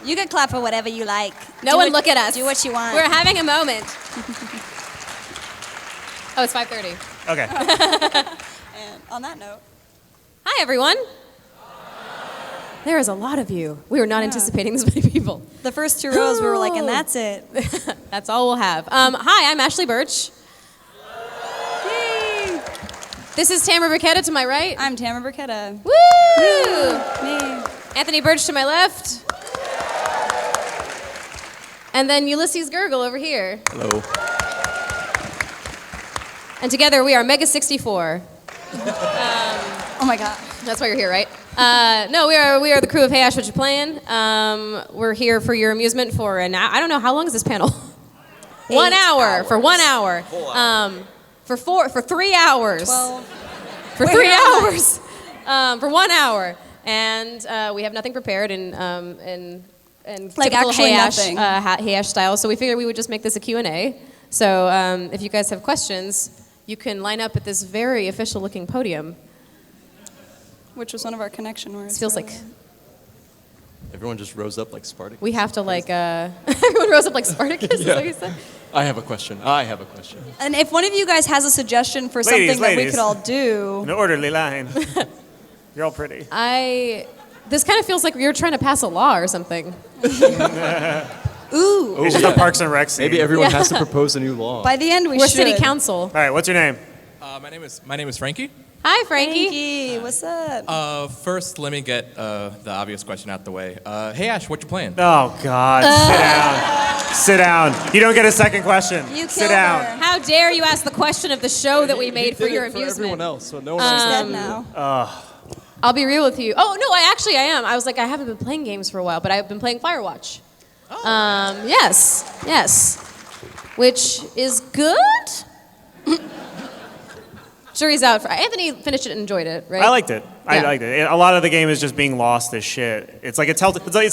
You can clap for whatever you like. No one look at us. Do what you want. We're having a moment. Oh, it's 5:30. Okay. And on that note. Hi, everyone. There is a lot of you. We were not anticipating this many people. The first 2 rows, we were like, and that's it. That's all we'll have. Hi, I'm Ashley Birch. Yay. This is Tamara Burketta to my right. I'm Tamara Burketta. Woo! Me. Anthony Birch to my left. And then Ulysses Gurgle over here. Hello. And together we are Mega 64. Oh my God. That's why you're here, right? No, we are the crew of Hey Ash, Whatcha Playin. We're here for your amusement for I don't know, how long is this panel? 1 hour. For 1 hour. For 3 hours. 12. For 3 hours. For 1 hour. And we have nothing prepared in Like typical actually Hey Ash, nothing. Hey Ash style. So we figured we would just make this a Q&A. So if you guys have questions, you can line up at this very official-looking podium. Which was one of our connection words. It feels like Everyone just rose up like Spartacus. we have to everyone rose up like Spartacus, is that what you said? I have a question. And if one of you guys has a suggestion for something that we could all do. An orderly line. You're all pretty. This kind of feels like you're trying to pass a law or something. Ooh. It's just a Parks and Rec scene. Maybe everyone has to propose a new law. By the end, We're should. city council. All right, what's your name? My name is Frankie. Hi, Frankie. Frankie, what's up? First, let me get the obvious question out the way. Hey Ash, what you playing? Oh, God. Sit down. Sit down. You don't get a second question. You Sit killed down. her. How dare you ask the question of the show that we made for your for amusement? everyone else, so no one She's else. dead now. I'll be real with you. Oh, no, I am. I was like, I haven't been playing games for a while, but I've been playing Firewatch. Yes. Which is good? Jury's out. Anthony finished it and enjoyed it, right? I liked it. I Yeah. liked it. A lot of the game is just being lost as shit. It's like it's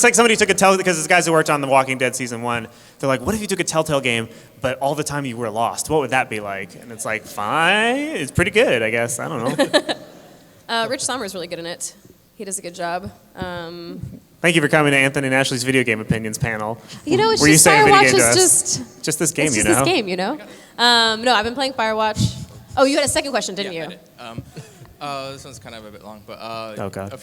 like somebody took a Telltale, because it's guys who worked on The Walking Dead season 1. They're like, what if you took a Telltale game, but all the time you were lost? What would that be like? And it's like, fine. It's pretty good, I guess. I don't know. Rich Sommer's really good in it. He does a good job. Thank you for coming to Anthony and Ashley's Video Game Opinions panel. You know, it's Were you just saying video Firewatch game to is us? Just this game, it's you just know? this game, you know? No, I've been playing Firewatch. Oh, you had a second question, didn't you? I did. This one's kind of a bit long, but Oh, God. a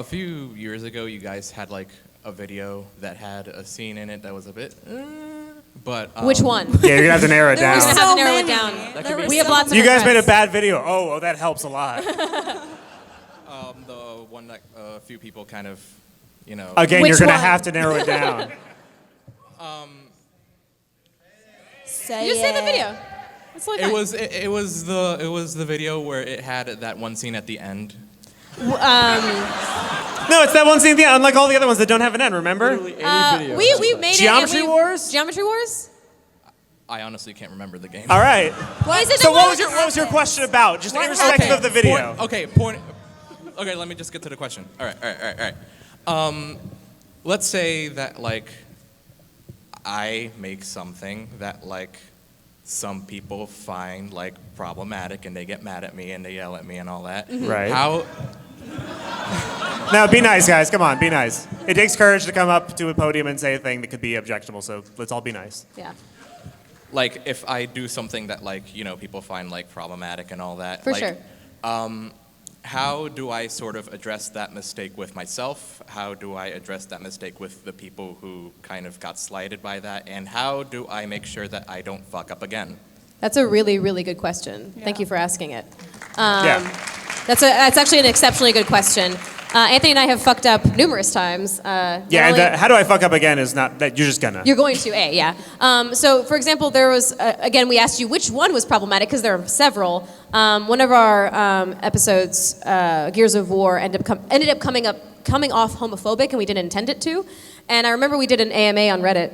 few years ago, you guys had like a video that had a scene in it that was a bit. But Which one? Yeah, you're going to have to narrow it There down. was We're gonna have to so narrow it many. down. There were We have so lots of You guys made a regrets. bad video. Oh, that helps a lot. the one that a few people kind of, you know. Again, Which you're going to one? have to narrow it down. Say Just say the it. video. It's really fun. It was the video where it had that one scene at the end. No, it's that one scene, unlike all the other ones that don't have an end, remember? Literally any video. We made Geometry it. and Wars? Geometry Wars? I honestly can't remember the game. All right. Is it So the what one was your question about? Just irrespective of the video. Okay, let me just get to the question. All right. Let's say that like I make something that like some people find like problematic and they get mad at me and they yell at me and all that. Right. How? Now, be nice, guys. Come on, be nice. It takes courage to come up to a podium and say a thing that could be objectionable, so let's all be nice. Yeah. Like if I do something that like people find like problematic and all that. For like, sure. How do I sort of address that mistake with myself? How do I address that mistake with the people who kind of got slighted by that? And how do I make sure that I don't fuck up again? That's a really, really good question. Thank you for asking it. Yeah. That's actually an exceptionally good question. Anthony and I have fucked up numerous times. Yeah, and how do I fuck up again is not that you're just gonna. You're going to, yeah. So, for example, there was, again, we asked you which one was problematic, because there are several. One of our episodes, Gears of War, ended up coming off homophobic, and we didn't intend it to. And I remember we did an AMA on Reddit,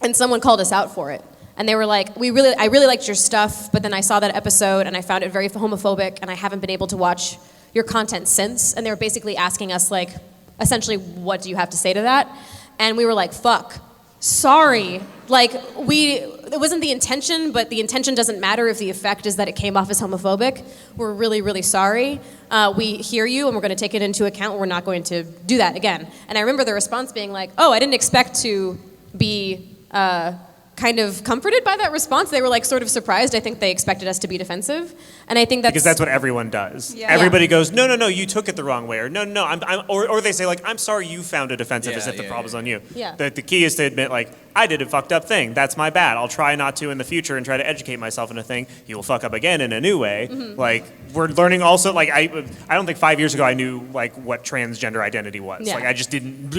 and someone called us out for it. And they were like, I really liked your stuff, but then I saw that episode, and I found it very homophobic, and I haven't been able to watch your content since. And they were basically asking us, like, essentially, what do you have to say to that? And we were like, fuck, sorry. Like, it wasn't the intention, but the intention doesn't matter if the effect is that it came off as homophobic. We're really, really sorry. We hear you, and we're going to take it into account. We're not going to do that again. And I remember the response being like, oh, I didn't expect to be kind of comforted by that response. They were like sort of surprised. I think they expected us to be defensive. And I think because that's what everyone does. Yeah. Everybody goes, no, you took it the wrong way, or no, or they say like, I'm sorry you found it offensive, as if the problem's on you. Yeah. The key is to admit like, I did a fucked up thing. That's my bad. I'll try not to in the future and try to educate myself in a thing. You will fuck up again in a new way. Mm-hmm. Like we're learning also. Like I don't think 5 years ago I knew like what transgender identity was. Yeah. Like I just didn't,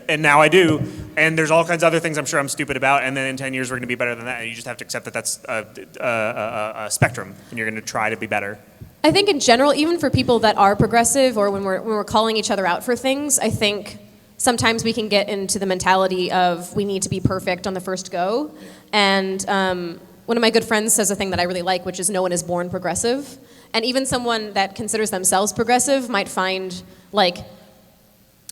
and now I do. And there's all kinds of other things I'm sure I'm stupid about. And then in 10 years we're going to be better than that. And you just have to accept that that's a spectrum, and you're going to try to be better. I think in general, even for people that are progressive or when we're calling each other out for things, I think sometimes we can get into the mentality of we need to be perfect on the first go. And one of my good friends says a thing that I really like, which is no one is born progressive. And even someone that considers themselves progressive might find like,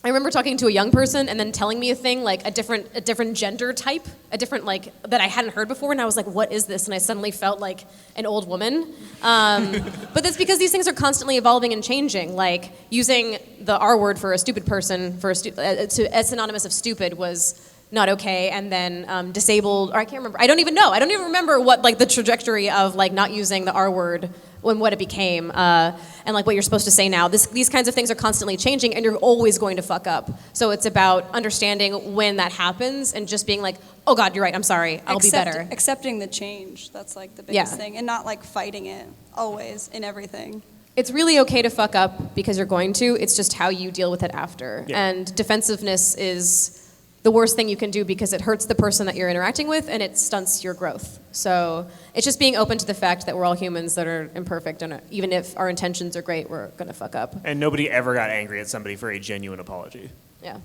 I remember talking to a young person and then telling me a thing like a different gender type, a different like that I hadn't heard before, and I was like, what is this? And I suddenly felt like an old woman. But that's because these things are constantly evolving and changing. Like using the R word for a stupid person as synonymous of stupid was not okay, and then disabled, or I can't remember. I don't even remember what like the trajectory of like not using the R word when what it became, and like what you're supposed to say now. These kinds of things are constantly changing, and you're always going to fuck up. So it's about understanding when that happens and just being like, oh God, you're right, I'm sorry, I'll be better. Accepting the change, that's like the biggest thing, and not like fighting it always in everything. It's really okay to fuck up because you're going to, it's just how you deal with it after. Yeah. And defensiveness is the worst thing you can do because it hurts the person that you're interacting with and it stunts your growth. So it's just being open to the fact that we're all humans that are imperfect, and even if our intentions are great, we're gonna fuck up. And nobody ever got angry at somebody for a genuine apology. Yeah.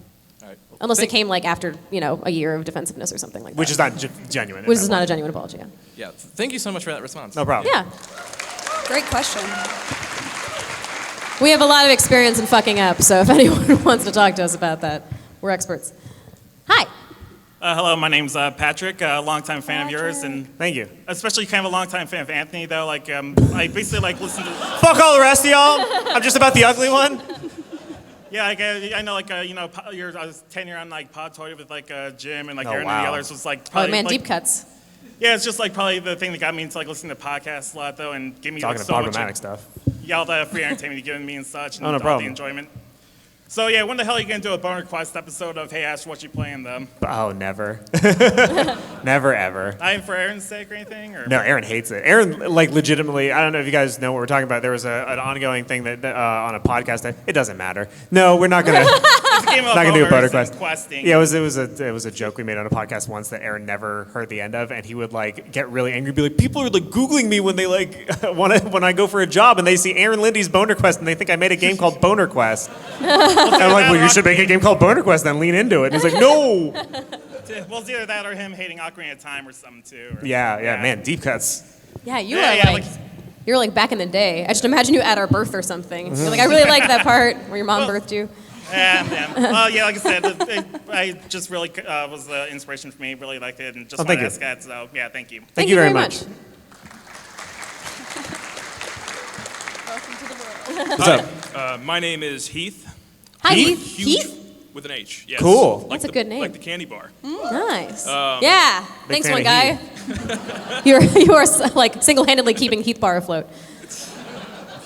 All right. Unless it came like after, a year of defensive or something like that. Which is not genuine. Which is not a genuine apology, yeah. Yeah. Thank you so much for that response. No problem. Yeah. Great question. We have a lot of experience in fucking up, so if anyone wants to talk to us about that, we're experts. Hi. Hello, my name's Patrick, a longtime fan of yours, and Thank you. especially kind of a longtime fan of Anthony, though. Like, I basically like listen to. Fuck all the rest of y'all. I'm just about the ugly one. Yeah, like I know, like I was tenure on like Pod Toy with like Jim and like Oh, Aaron wow. and the others was like Oh probably man, like, deep cuts. Yeah, it's just like probably the thing that got me into like listening to podcasts a lot though, and give me Talking like to so much problematic stuff. all the free entertainment you've given me and such, and Oh, no all problem. the enjoyment. So yeah, when the hell are you gonna do a Boner Quest episode of Hey Ash, what you playing them? Oh, never. Never, ever. I am for Aaron's sake or anything? Or? No, Aaron hates it. Aaron, like, legitimately, I don't know if you guys know what we're talking about. There was an ongoing thing that on a podcast that it doesn't matter. No, we're not gonna. It's a game of Not gonna do a boners Boner and Quest. questing. Yeah, it was a joke we made on a podcast once that Aaron never heard the end of, and he would like get really angry, be like, people are like googling me when they like when I go for a job and they see Aaron Lindy's Boner Quest and they think I made a game called Boner Quest. And I'm like, well, you should make a game called Boner Quest, then lean into it. And he's like, no. Well, it's either that or him hating Ocarina of Time or something too. Or, Yeah, man, deep cuts. Yeah, you Yeah, are yeah, like, you were like back in the day. I just imagine you at our birth or something. You're like, I really like that part where your mom birthed you. Yeah. Well, yeah, like I said, I just really was the inspiration for me. Really liked it, and just thank wanted to you. ask that. So yeah, thank you. Thank you very much. What's up? My name is Heath. Hi, Heath? Heath. Huge with an H. Yes. Cool. Like That's a the- good name. Like the candy bar. Nice. Yeah. Thanks, fan one of guy. you are like single-handedly keeping Heath Bar afloat.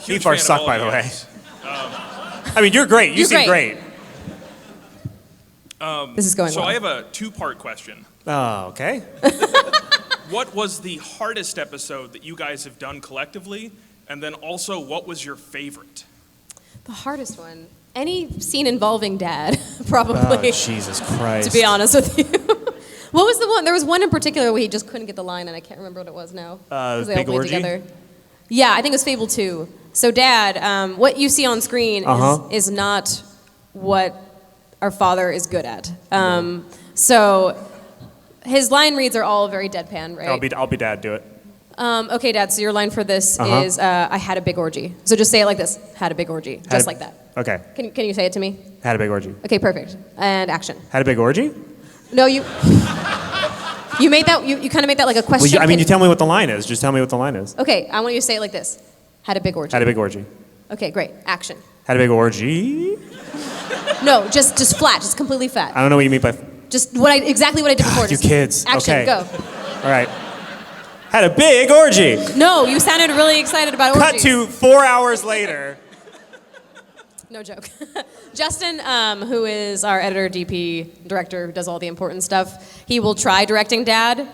Huge Heath bars fan suck, of all by of the you way. guys. I mean, you're great. You You're seem great. great. This is going So well. I have a two-part question. Oh, okay. What was the hardest episode that you guys have done collectively? And then also, what was your favorite? The hardest one. Any scene involving Dad, probably. Oh, Jesus Christ. To be honest with you. What was the one? There was one in particular where he just couldn't get the line, and I can't remember what it was now. 'Cause they all Big played Orgy? together. Yeah, I think it was Fable 2. So Dad, what you see on screen is not what our father is good at. So his line reads are all very deadpan, right? I'll be Dad. Do it. Okay, Dad, so your line for this is, I had a big orgy. So just say it like this, had a big orgy, just like that. Okay. Can you say it to me? Had a big orgy. Okay, perfect. And action. Had a big orgy? No, you... You made that. You kind of made that like a question. Well, you tell me what the line is. Just tell me what the line is. Okay, I want you to say it like this. Had a big orgy. Had a big orgy. Okay, great. Action. Had a big orgy. No, just flat, just completely fat. I don't know what you mean by. Just exactly what I did before. You Just kids. Action. Okay. Go. All right. Had a big orgy. No, you sounded really excited about orgies. Cut to 4 hours later. No joke. Justin, who is our editor, DP, director, who does all the important stuff, he will try directing Dad,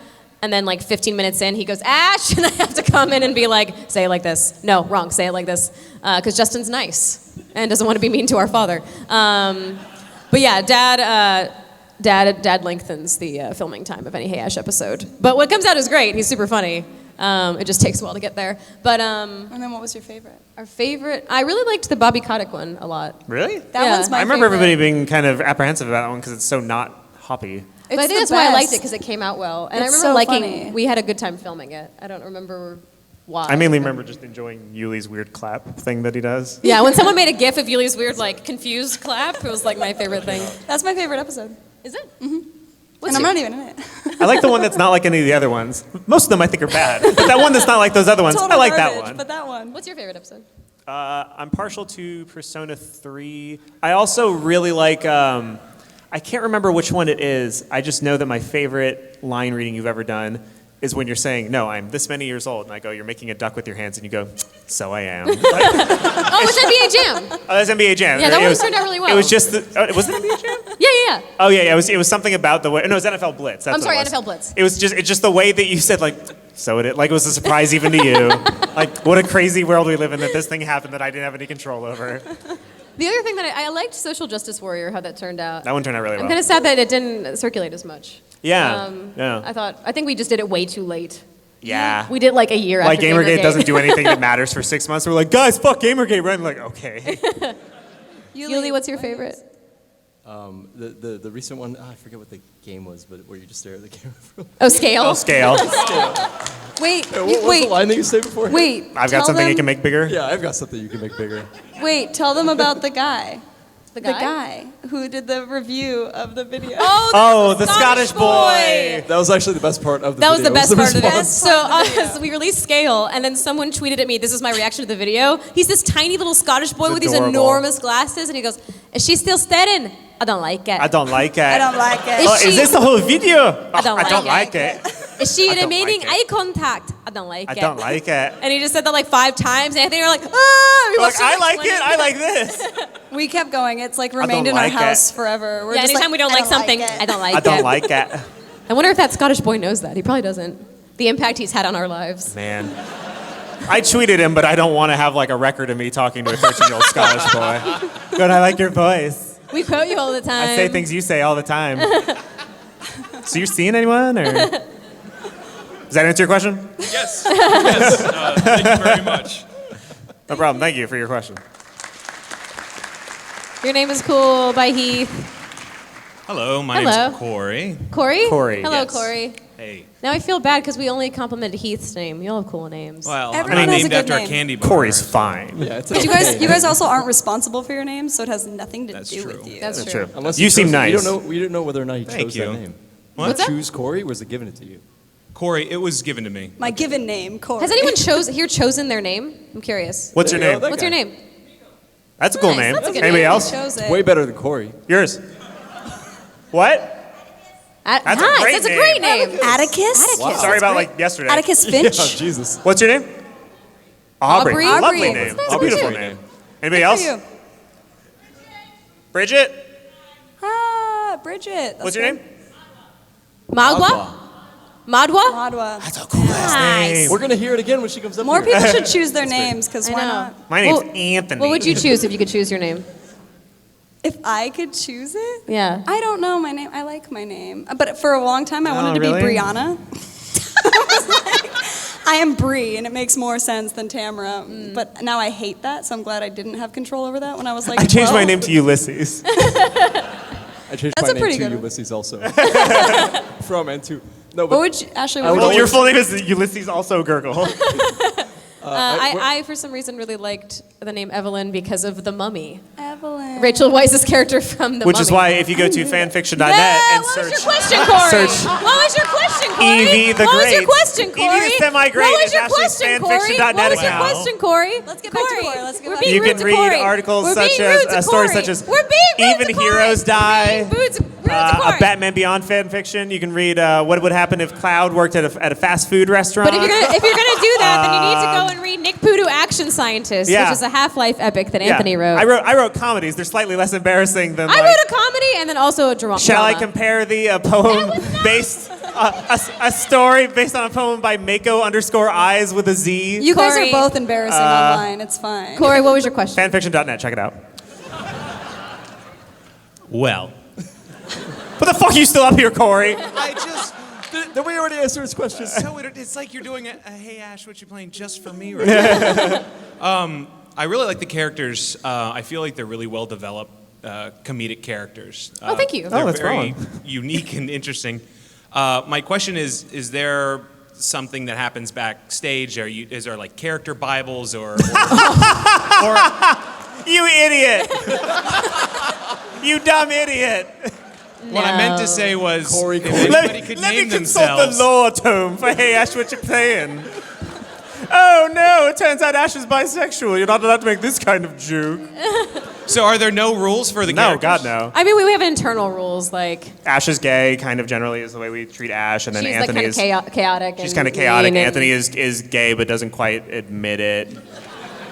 and then like 15 minutes in, he goes, Ash, and I have to come in and be like, say it like this. No, wrong, say it like this. Because Justin's nice and doesn't want to be mean to our father. But yeah, Dad lengthens the filming time of any Hey Ash episode. But what comes out is great. He's super funny. It just takes a while to get there. But And then what was your favorite? our favorite, I really liked the Bobby Kotick one a lot. Really? That Yeah. one's my I remember favorite. everybody being kind of apprehensive about that one because it's so not hoppy. But I It's think the that's why I liked it best. because it came out well. And I It's remember so liking, funny. we had a good time filming it. I don't remember why. I mainly remember just enjoying Yuli's weird clap thing that he does. Yeah, when someone made a gif of Yuli's weird, like, confused clap, it was like my favorite thing. That's my favorite episode. Is it? And I'm not even in it. I like the one that's not like any of the other ones. Most of them I think are bad. But that one that's not like those other ones, Total I like that garbage, one. But that one. What's your favorite episode? I'm partial to Persona 3. I also really like, I can't remember which one it is. I just know that my favorite line reading you've ever done is when you're saying, no, I'm this many years old. And I go, you're making a duck with your hands. And you go, so I am. Like, Oh, it's NBA Jam. oh, that's NBA Jam. Yeah, that It one was- turned out really well. It was just, was it NBA Jam? Yeah. Oh yeah, it was something about the way. No, it was NFL Blitz. That's I'm what sorry, it was. NFL Blitz. It's just the way that you said like, so it like it was a surprise even to you. Like what a crazy world we live in that this thing happened that I didn't have any control over. The other thing that I liked Social Justice Warrior, how that turned out. That one turned out really I'm well. kind of sad that it didn't circulate as much. Yeah, yeah. I think we just did it way too late. Yeah. We did like a year Like after Gamergate doesn't do anything that matters for 6 months. We're like, guys, fuck Gamergate, right? And like, okay. Yuli, what's your favorite? The recent one, I forget what the game was, but where you just stare at the camera for. Oh, Scale? Oh, scale. Wait, What was the line that you said before? wait. I've got tell something them, you can make bigger. Yeah, I've got something you can make bigger. Wait, tell them about the guy. The The guy who did the review of the video. Oh, the Scottish boy. That was actually the best part of the That was video. the best part of it. response. So we released Scale, and then someone tweeted at me, this is my reaction to the video. He's this tiny little Scottish boy It's with these adorable. enormous glasses, and he goes, is she still staring? I don't like it. I don't like it. I don't like it. Is Oh, she- is this the whole video? I don't I don't like like it. Is she I don't remaining like it. eye contact? I don't like I it. don't like it. And he just said that like 5 times, and I think you're like, ah! We Like, watched him I like explain it. I like this. We kept going. It's like don't remained in like our it. house forever. We're Yeah, just anytime we don't I like something, it. I don't like I it. don't like it. I wonder if that Scottish boy knows that. He probably doesn't. The impact he's had on our lives. Man. I tweeted him, but I don't want to have like a record of me talking to a 13-year-old Scottish boy. But I like your voice. We quote you all the time. I say things you say all the time. So you're seeing anyone, or does that answer your question? Yes. Yes. Thank you very much. No problem. Thank you for your question. Your name is cool. Bye, Heath. Hello, my Hello. name's Cory. Corey? Corey. Hello, Yes. Corey. Hey. Now I feel bad because we only complimented Heath's name. You all have cool names. Well, Everyone I'm has a named good after name. a candy bar. Corey's fine. Yeah, it's But you guys also aren't responsible for your names, so it has nothing to That's do true. with you. That's That's true. true. Unless You seem chose it. nice. We didn't know whether or not he Thank chose you. that name. What? Did you choose Corey, or was it given to you? Corey, it was given to me. My given name, Cory. Has anyone here chosen their name? I'm curious. What's your There you go, name? that What's your guy. name? That's a cool Nice, name. that's a good Anybody name. else? Chose it. Way better than Corey. Yours. What? That's a nice. great That's a great name. name. Atticus? Wow. Sorry about like yesterday. Atticus Yeah, Finch? Jesus. What's your name? Aubrey. Aubrey? Lovely Aubrey. name. That's A nice. beautiful Good name. Anybody Good else? for you. Bridget. Ah, Bridget. That's What's your good. name? Magwa? Madwa? Madwa. That's a cool ass Nice. name. We're gonna hear it again when she comes up More here. people should choose their names, because I why know. not? My name's Well, Anthony. What would you choose if you could choose your name? If I could choose it? Yeah. I don't know my name. I like my name. But for a long time, I wanted to really? be Brianna. I was like, I am Bree, and it makes more sense than Tamara. But now I hate that, so I'm glad I didn't have control over that when I was like I changed my 12. name to Ulysses. I changed That's my a name pretty to good one. Ulysses also. From and to. No, What but would you, Ashley? I What would would Well, you your full name is Ulysses also Gurgle. I, for some reason, really liked the name Evelyn because of The Mummy. Evelyn. Rachel Weisz's character from The Which Mummy. is why if you go to fanfiction.net Yeah, and what was search your question, Cory? search What was your question, Cory? Evie the What was your Great. question, Cory? Evie the Semi-Great What was is your Ashley's question, Cory? fanfiction.net What was your account. question, Cory? Let's get back to Cory. Let's get We're back being You rude can to read Cory. articles We're such being as rude to stories Cory. such as We're being rude Even to Cory. Heroes Die. We're being rude to Cory. A Batman Beyond fanfiction. You can read what would happen if Cloud worked at a fast food restaurant. But if you're gonna do that, then you need to go and read Nick Pudu Action Scientist, Yeah. which is a Half-Life epic that Yeah. Anthony wrote. I wrote comedies. They're slightly less embarrassing than. I wrote a comedy and then also a drama. Shall I compare the poem based a story based on a poem by Mako_eyes with a Z? You guys Cory. are both embarrassing online. It's fine. Cory, what was your question? Fanfiction.net. Check it out. Well, What the fuck are you still up here, Cory? I just. Then we already answered his question. so it's like you're doing a Hey Ash, what you playing just for me right now? I really like the characters. I feel like they're really well developed comedic characters. Oh, thank you. They're that's very wrong. unique and interesting. My question is there something that happens backstage? Is there like character Bibles or You idiot! You dumb idiot! what I meant to say was Cory, if Cory. anybody could Let name me consult themselves. the lore tome for Hey Ash, what you playing? Oh no, it turns out Ash is bisexual. You're not allowed to make this kind of joke. So are there no rules for the No, characters? God no. I mean, we have internal rules, like Ash is gay, kind of generally is the way we treat Ash, and then she's like Anthony kind of is chaotic. she's and kind of chaotic. mean and Anthony is gay but doesn't quite admit it.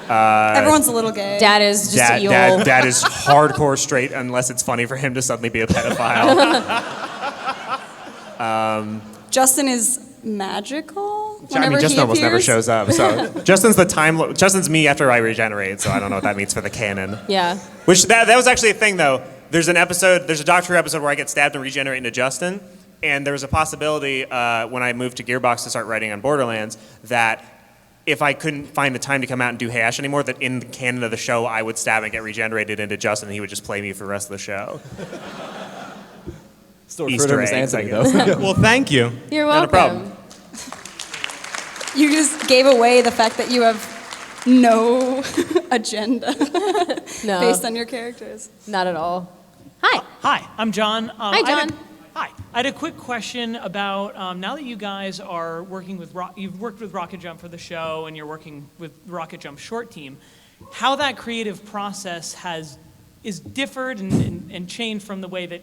Everyone's a little gay. Dad is just a Dad is hardcore straight unless it's funny for him to suddenly be a pedophile. Justin is magical. Whenever Justin he almost never appears. shows up. So Justin's me after I regenerate. So I don't know what that means for the canon. Yeah. Which that was actually a thing though. There's a Doctor Who episode where I get stabbed and regenerate into Justin, and there was a possibility when I moved to Gearbox to start writing on Borderlands that if I couldn't find the time to come out and do Hey Ash anymore, that in the canon of the show I would stab and get regenerated into Justin, and he would just play me for the rest of the show. Still Easter refer to him as eggs, Anthony, I though. Well, thank you. You're Not a welcome. problem. You just gave away the fact that you have no agenda No, based on your characters. not at all. Hi. Hi, I'm John. Hi, John. Hi. I had a quick question about now that you guys are working with you've worked with Rocket Jump for the show, and you're working with Rocket Jump short team. How that creative process is differed and changed from the way that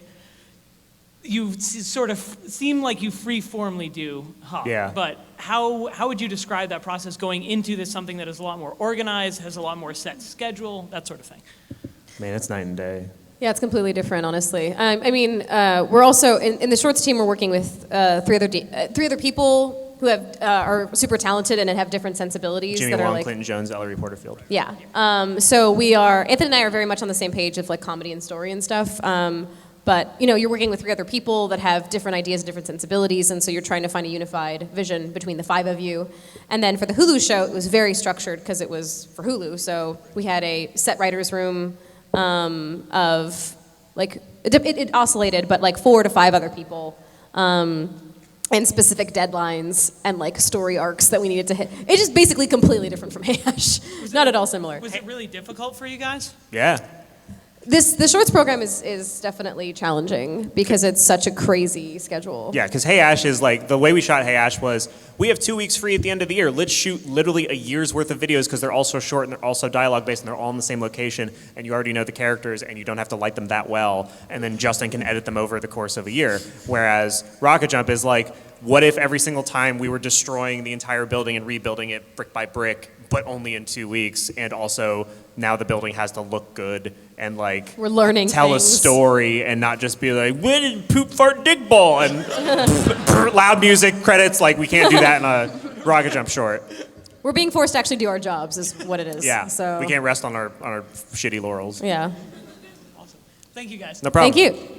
you sort of seem like you free-formly do Hop. Yeah. But how would you describe that process going into this, something that is a lot more organized, has a lot more set schedule, that sort of thing? Man, it's night and day. Yeah, it's completely different, honestly. I mean, we're also in the shorts team. We're working with three other people who are super talented and have different sensibilities. Jimmy that are Wong, like, Clinton Jones, Ellery Porterfield. yeah. So Anthony and I are very much on the same page of like comedy and story and stuff. But you're working with three other people that have different ideas and different sensibilities, and so you're trying to find a unified vision between the five of you. And then for the Hulu show, it was very structured because it was for Hulu. So we had a set writers' room of like it oscillated, but like 4 to 5 other people. And specific deadlines and like story arcs that we needed to hit. It's just basically completely different from Hey Ash. Not at all similar. Was it really difficult for you guys? Yeah. The shorts program is definitely challenging because it's such a crazy schedule. Yeah, because Hey Ash is like, the way we shot Hey Ash was, we have 2 weeks free at the end of the year. Let's shoot literally a year's worth of videos because they're all so short and they're also dialogue based and they're all in the same location and you already know the characters and you don't have to like them that well. And then Justin can edit them over the course of a year. Whereas Rocket Jump is like, what if every single time we were destroying the entire building and rebuilding it brick by brick, but only in 2 weeks, and also now the building has to look good and like We're learning tell things. a story and not just be like, when did poop fart dig ball and loud music credits. Like we can't do that in a Rocket Jump short. We're being forced to actually do our jobs is what it is. Yeah, So we can't rest on our shitty laurels. Yeah. Awesome. Thank you guys. No problem. Thank you.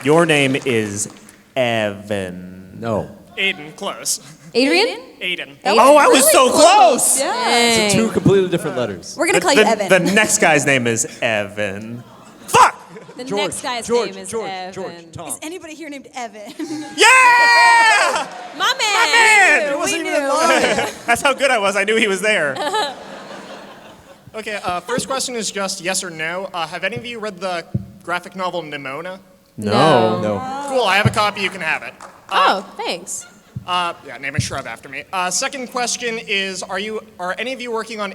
Your name is Evan. No. Aiden, close. Adrian? Aiden. Oh, I was so close. Dang. Two completely different letters. We're gonna call you Evan. The next guy's name is Evan. Fuck. The George, next guy's George, name is George, Evan. George, Tom. Is anybody here named Evan? Yeah! My man! We knew. That's how good I was. I knew he was there. Okay, first question is just yes or no. Have any of you read the graphic novel Nimona? No. No. Cool, I have a copy, you can have it. Oh, thanks. Yeah, name a shrub after me. Second question is, are any of you working on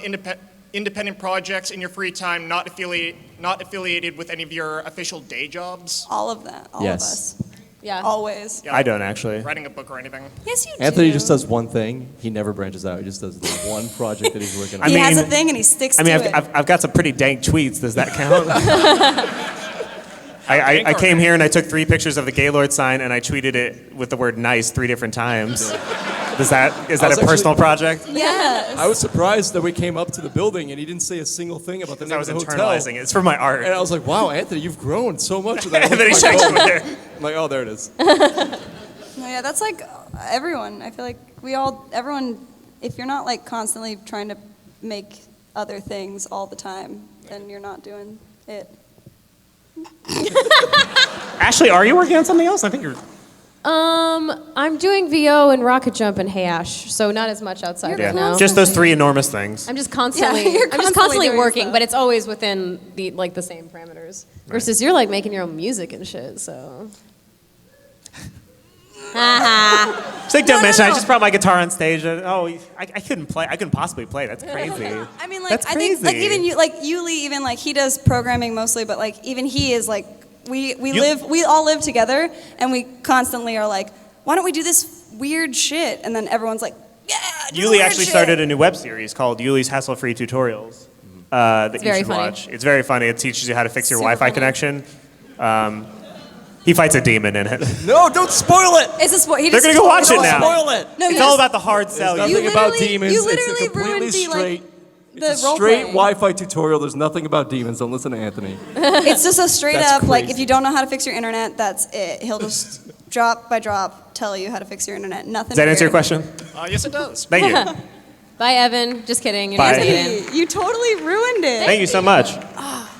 independent projects in your free time, not affiliated with any of your official day jobs? All of that. All Yes. of us. Yeah. Always. Yeah, I don't actually. Writing a book or anything? Yes, you Anthony do. just does one thing. He never branches out. He just does the one project that he's working on. I He has a mean- thing and he sticks I mean, to it. I've got some pretty dank tweets. Does that count? I came here and I took 3 pictures of the Gaylord sign and I tweeted it with the word nice 3 different times. Is that was a actually- personal project? Yes. I was surprised that we came up to the building and he didn't say a single thing about the Because name I was of the hotel. internalizing it. It's for my art. And I was like, wow, Anthony, you've grown so much. And then, And then he checks Twitter. I'm like, oh, there it is. No, yeah, that's like everyone. I feel like everyone, if you're not like constantly trying to make other things all the time, then you're not doing it. Ashley, are you working on something else? I think you're. I'm doing VO and Rocket Jump and Hey Ash, so not as much outside You're right now. Just those 3 enormous things. I'm just constantly, Yeah, you're I'm just constantly constantly doing working, stuff. but it's always within the same parameters. Versus you're like making your own music and shit, so. Haha. It's like, don't mention. I just brought my guitar on stage. And, I couldn't play. I couldn't possibly play. That's crazy. I mean, like That's I think like crazy. even you, like Yuli, even like he does programming mostly, but like even he is like we all live together, and we constantly are like, why don't we do this weird shit? And then everyone's like, yeah. do the Yuli weird actually shit. started a new web series called Yuli's Hassle-Free Tutorials that you very should funny. watch. It's very funny. It teaches you how to fix your Super Wi-Fi funny. connection. He fights a demon in it. No, don't spoil it. It's a spoil. They're gonna go watch it now. Spoil it. No, It's yes. all about the hard sell. There's You nothing about literally- demons. you It's a literally completely ruined the, like, straight. the It's a role straight playing. Wi-Fi tutorial. There's nothing about demons. Don't listen to Anthony. It's just a straight That's up like crazy. if you don't know how to fix your internet, that's it. He'll just drop by drop tell you how to fix your internet. Nothing. Does that answer your weird. question? Yes, it does. Thank you. Bye, Evan. Just kidding. You're Bye. not getting in. Hey, you totally ruined it. Thank you so much.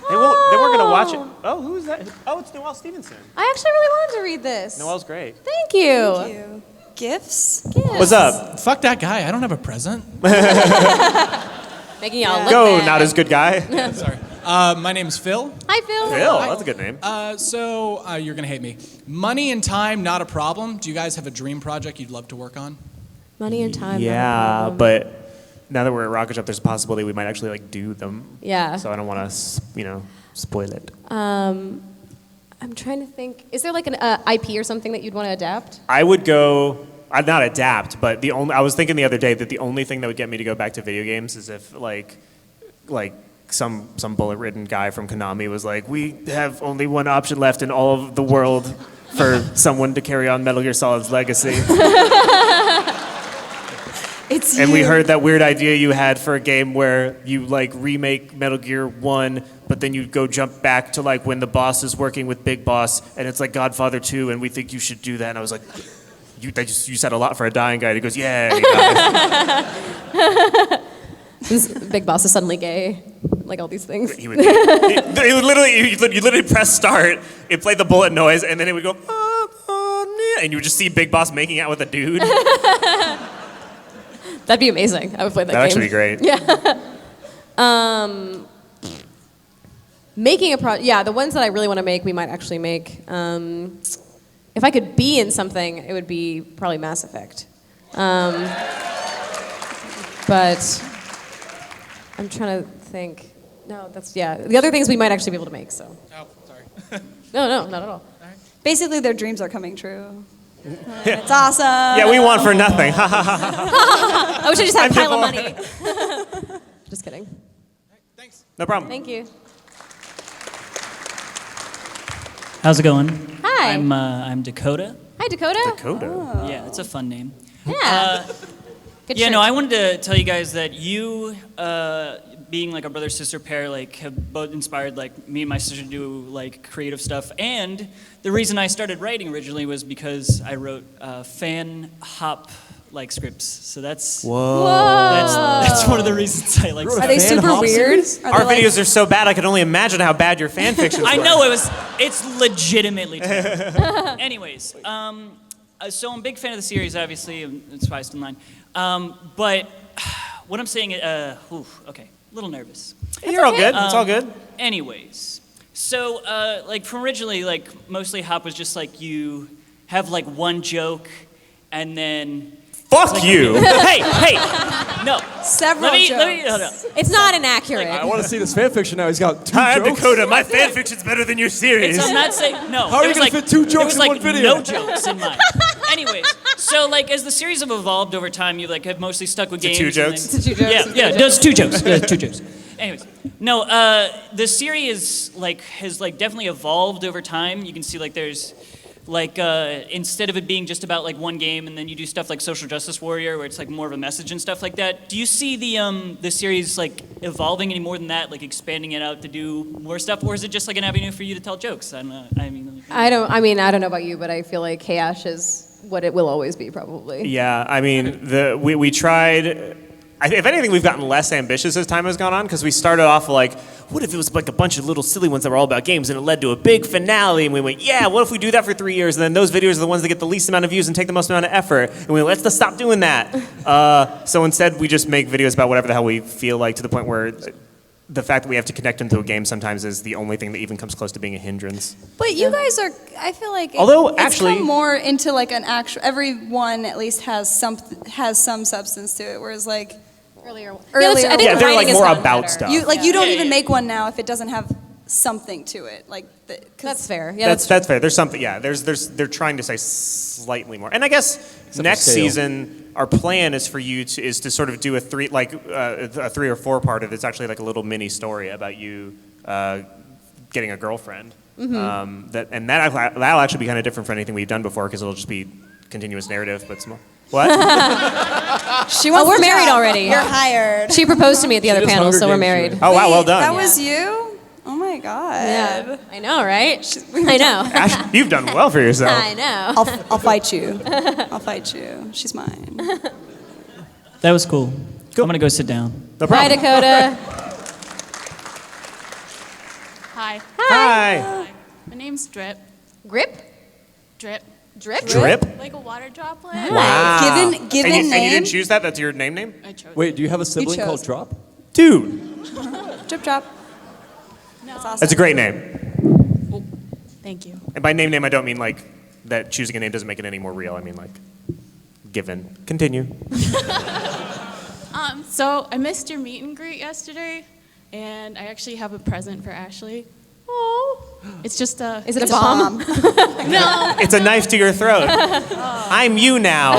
They weren't gonna watch it. Oh, who's that? Oh, it's Noelle Stevenson. I actually really wanted to read this. Noelle's great. Thank you. Thank you. Gifts? What's up? Fuck that guy. I don't have a present. Making y'all look Go, bad. not as good guy. Sorry. My name's Phil. Hi, Phil. Phil, that's a good name. So you're gonna hate me. Money and time, not a problem. Do you guys have a dream project you'd love to work on? Money and time. not a Yeah, problem. but now that we're at Rocket Jump, there's a possibility we might actually like do them. Yeah. So I don't want to, spoil it. I'm trying to think. Is there like an IP or something that you'd want to adapt? I would go. I'd not adapt, but I was thinking the other day that the only thing that would get me to go back to video games is if like some bullet-ridden guy from Konami was like, we have only one option left in all of the world for someone to carry on Metal Gear Solid's legacy. It's And we you. heard that weird idea you had for a game where you like remake Metal Gear 1, but then you go jump back to like when the boss is working with Big Boss, and it's like Godfather 2, and we think you should do that. And I was like, you said a lot for a dying guy. And he goes, yeah. And he dies. This Big Boss is suddenly gay. Like all these things. He would literally press start, it played the bullet noise, and then it would go, and you would just see Big Boss making out with a dude. That'd be amazing. I would play that game. That'd actually be great. Yeah. Making a yeah, the ones that I really want to make, we might actually make. If I could be in something, it would be probably Mass Effect. But I'm trying to think. No, that's, yeah. The other things we might actually be able to make, so. Oh, sorry. No, not at all. Basically, their dreams are coming true. It's awesome. Yeah, we want for nothing. I wish I just had a pile of I'm money. Just kidding. Thanks. No problem. Thank you. How's it going? Hi. I'm Dakota. Hi, Dakota. Dakota. Yeah, it's a fun name. Yeah. Good Yeah, shirt. no, I wanted to tell you guys that you, being like a brother-sister pair, like have both inspired like me and my sister to do like creative stuff. And the reason I started writing originally was because I wrote fan hop like scripts. So that's Whoa. that's one of the reasons I like. Are they super weird? Our videos are so bad, I can only imagine how bad your fan fictions I were. know it's legitimately terrible. Anyways, so I'm a big fan of the series. Obviously, it's Spiced in Line. But what I'm saying, okay, a little nervous. You're all good. It's all good. Anyways, so like from originally, like mostly Hop was just like you have like one joke, and then. Fuck you. Hey, no. Several jokes. Hold on. It's not inaccurate. I want to see this fan fiction now. He's got 2 Hi, I'm jokes. Dakota. My fan fiction's better than your series. I'm not saying no. How are you going gonna to fit 2 jokes there was in one video? No jokes in mine. Anyways, so like as the series have evolved over time, you like have mostly stuck with games. 2 and jokes? then- It's a 2 jokes. Yeah, there's 2 jokes. There's 2 jokes. Anyways, no. The series like has like definitely evolved over time. You can see like there's. Like instead of it being just about like one game, and then you do stuff like Social Justice Warrior, where it's like more of a message and stuff like that. Do you see the series like evolving any more than that, like expanding it out to do more stuff, or is it just like an avenue for you to tell jokes? I mean, I don't know about you, but I feel like Hey Ash is what it will always be, probably. Yeah, I mean, we tried. If anything, we've gotten less ambitious as time has gone on, because we started off like, what if it was like a bunch of little silly ones that were all about games, and it led to a big finale, and we went, yeah, what if we do that for 3 years, and then those videos are the ones that get the least amount of views and take the most amount of effort, and we went, let's stop doing that. So instead, we just make videos about whatever the hell we feel like, to the point where the fact that we have to connect into a game sometimes is the only thing that even comes close to being a hindrance. But you guys are, I feel like Although, it's actually- come more into like an actual, everyone at least has some substance to it, whereas like Earlier. Earlier I think Yeah, they're writing like has more gotten about better. stuff. you like you don't Yeah, even yeah. make one now if it doesn't have something to it, like That's fair. Yeah, That's fair. There's something. Yeah, they're trying to say slightly more. And I guess next scale. season, our plan is for you to sort of do a 3 or 4 part of it's actually like a little mini story about you getting a girlfriend. That'll actually be kind of different from anything we've done before, because it'll just be continuous narrative, but small. What? She wants we're the married job. already. You're hired. She proposed to me at the other does panel, Hunger so we're Games married. shooting. Oh wow, well done. That was you? Oh my god. Yeah, I know, right? I know. Ash, you've done well for yourself. I know. I'll fight you. I'll fight you. She's mine. that was cool. I'm gonna go sit down. No Hi, problem. Dakota. Hi. Hi. My name's Drip. Grip? Drip. Drip? Drip. Like a water droplet. Wow. Given and you name. didn't choose that? That's your name? I chose Wait, do you have a sibling chose. called Drop? Dude, Drip drop. No. That's awesome. that's a great name. Thank you. And by name, I don't mean like that choosing a name doesn't make it any more real. I mean like given. Continue. So I missed your meet and greet yesterday, and I actually have a present for Ashley. Oh. It's just a. Is it a bomb? No. It's a knife to your throat. I'm you now.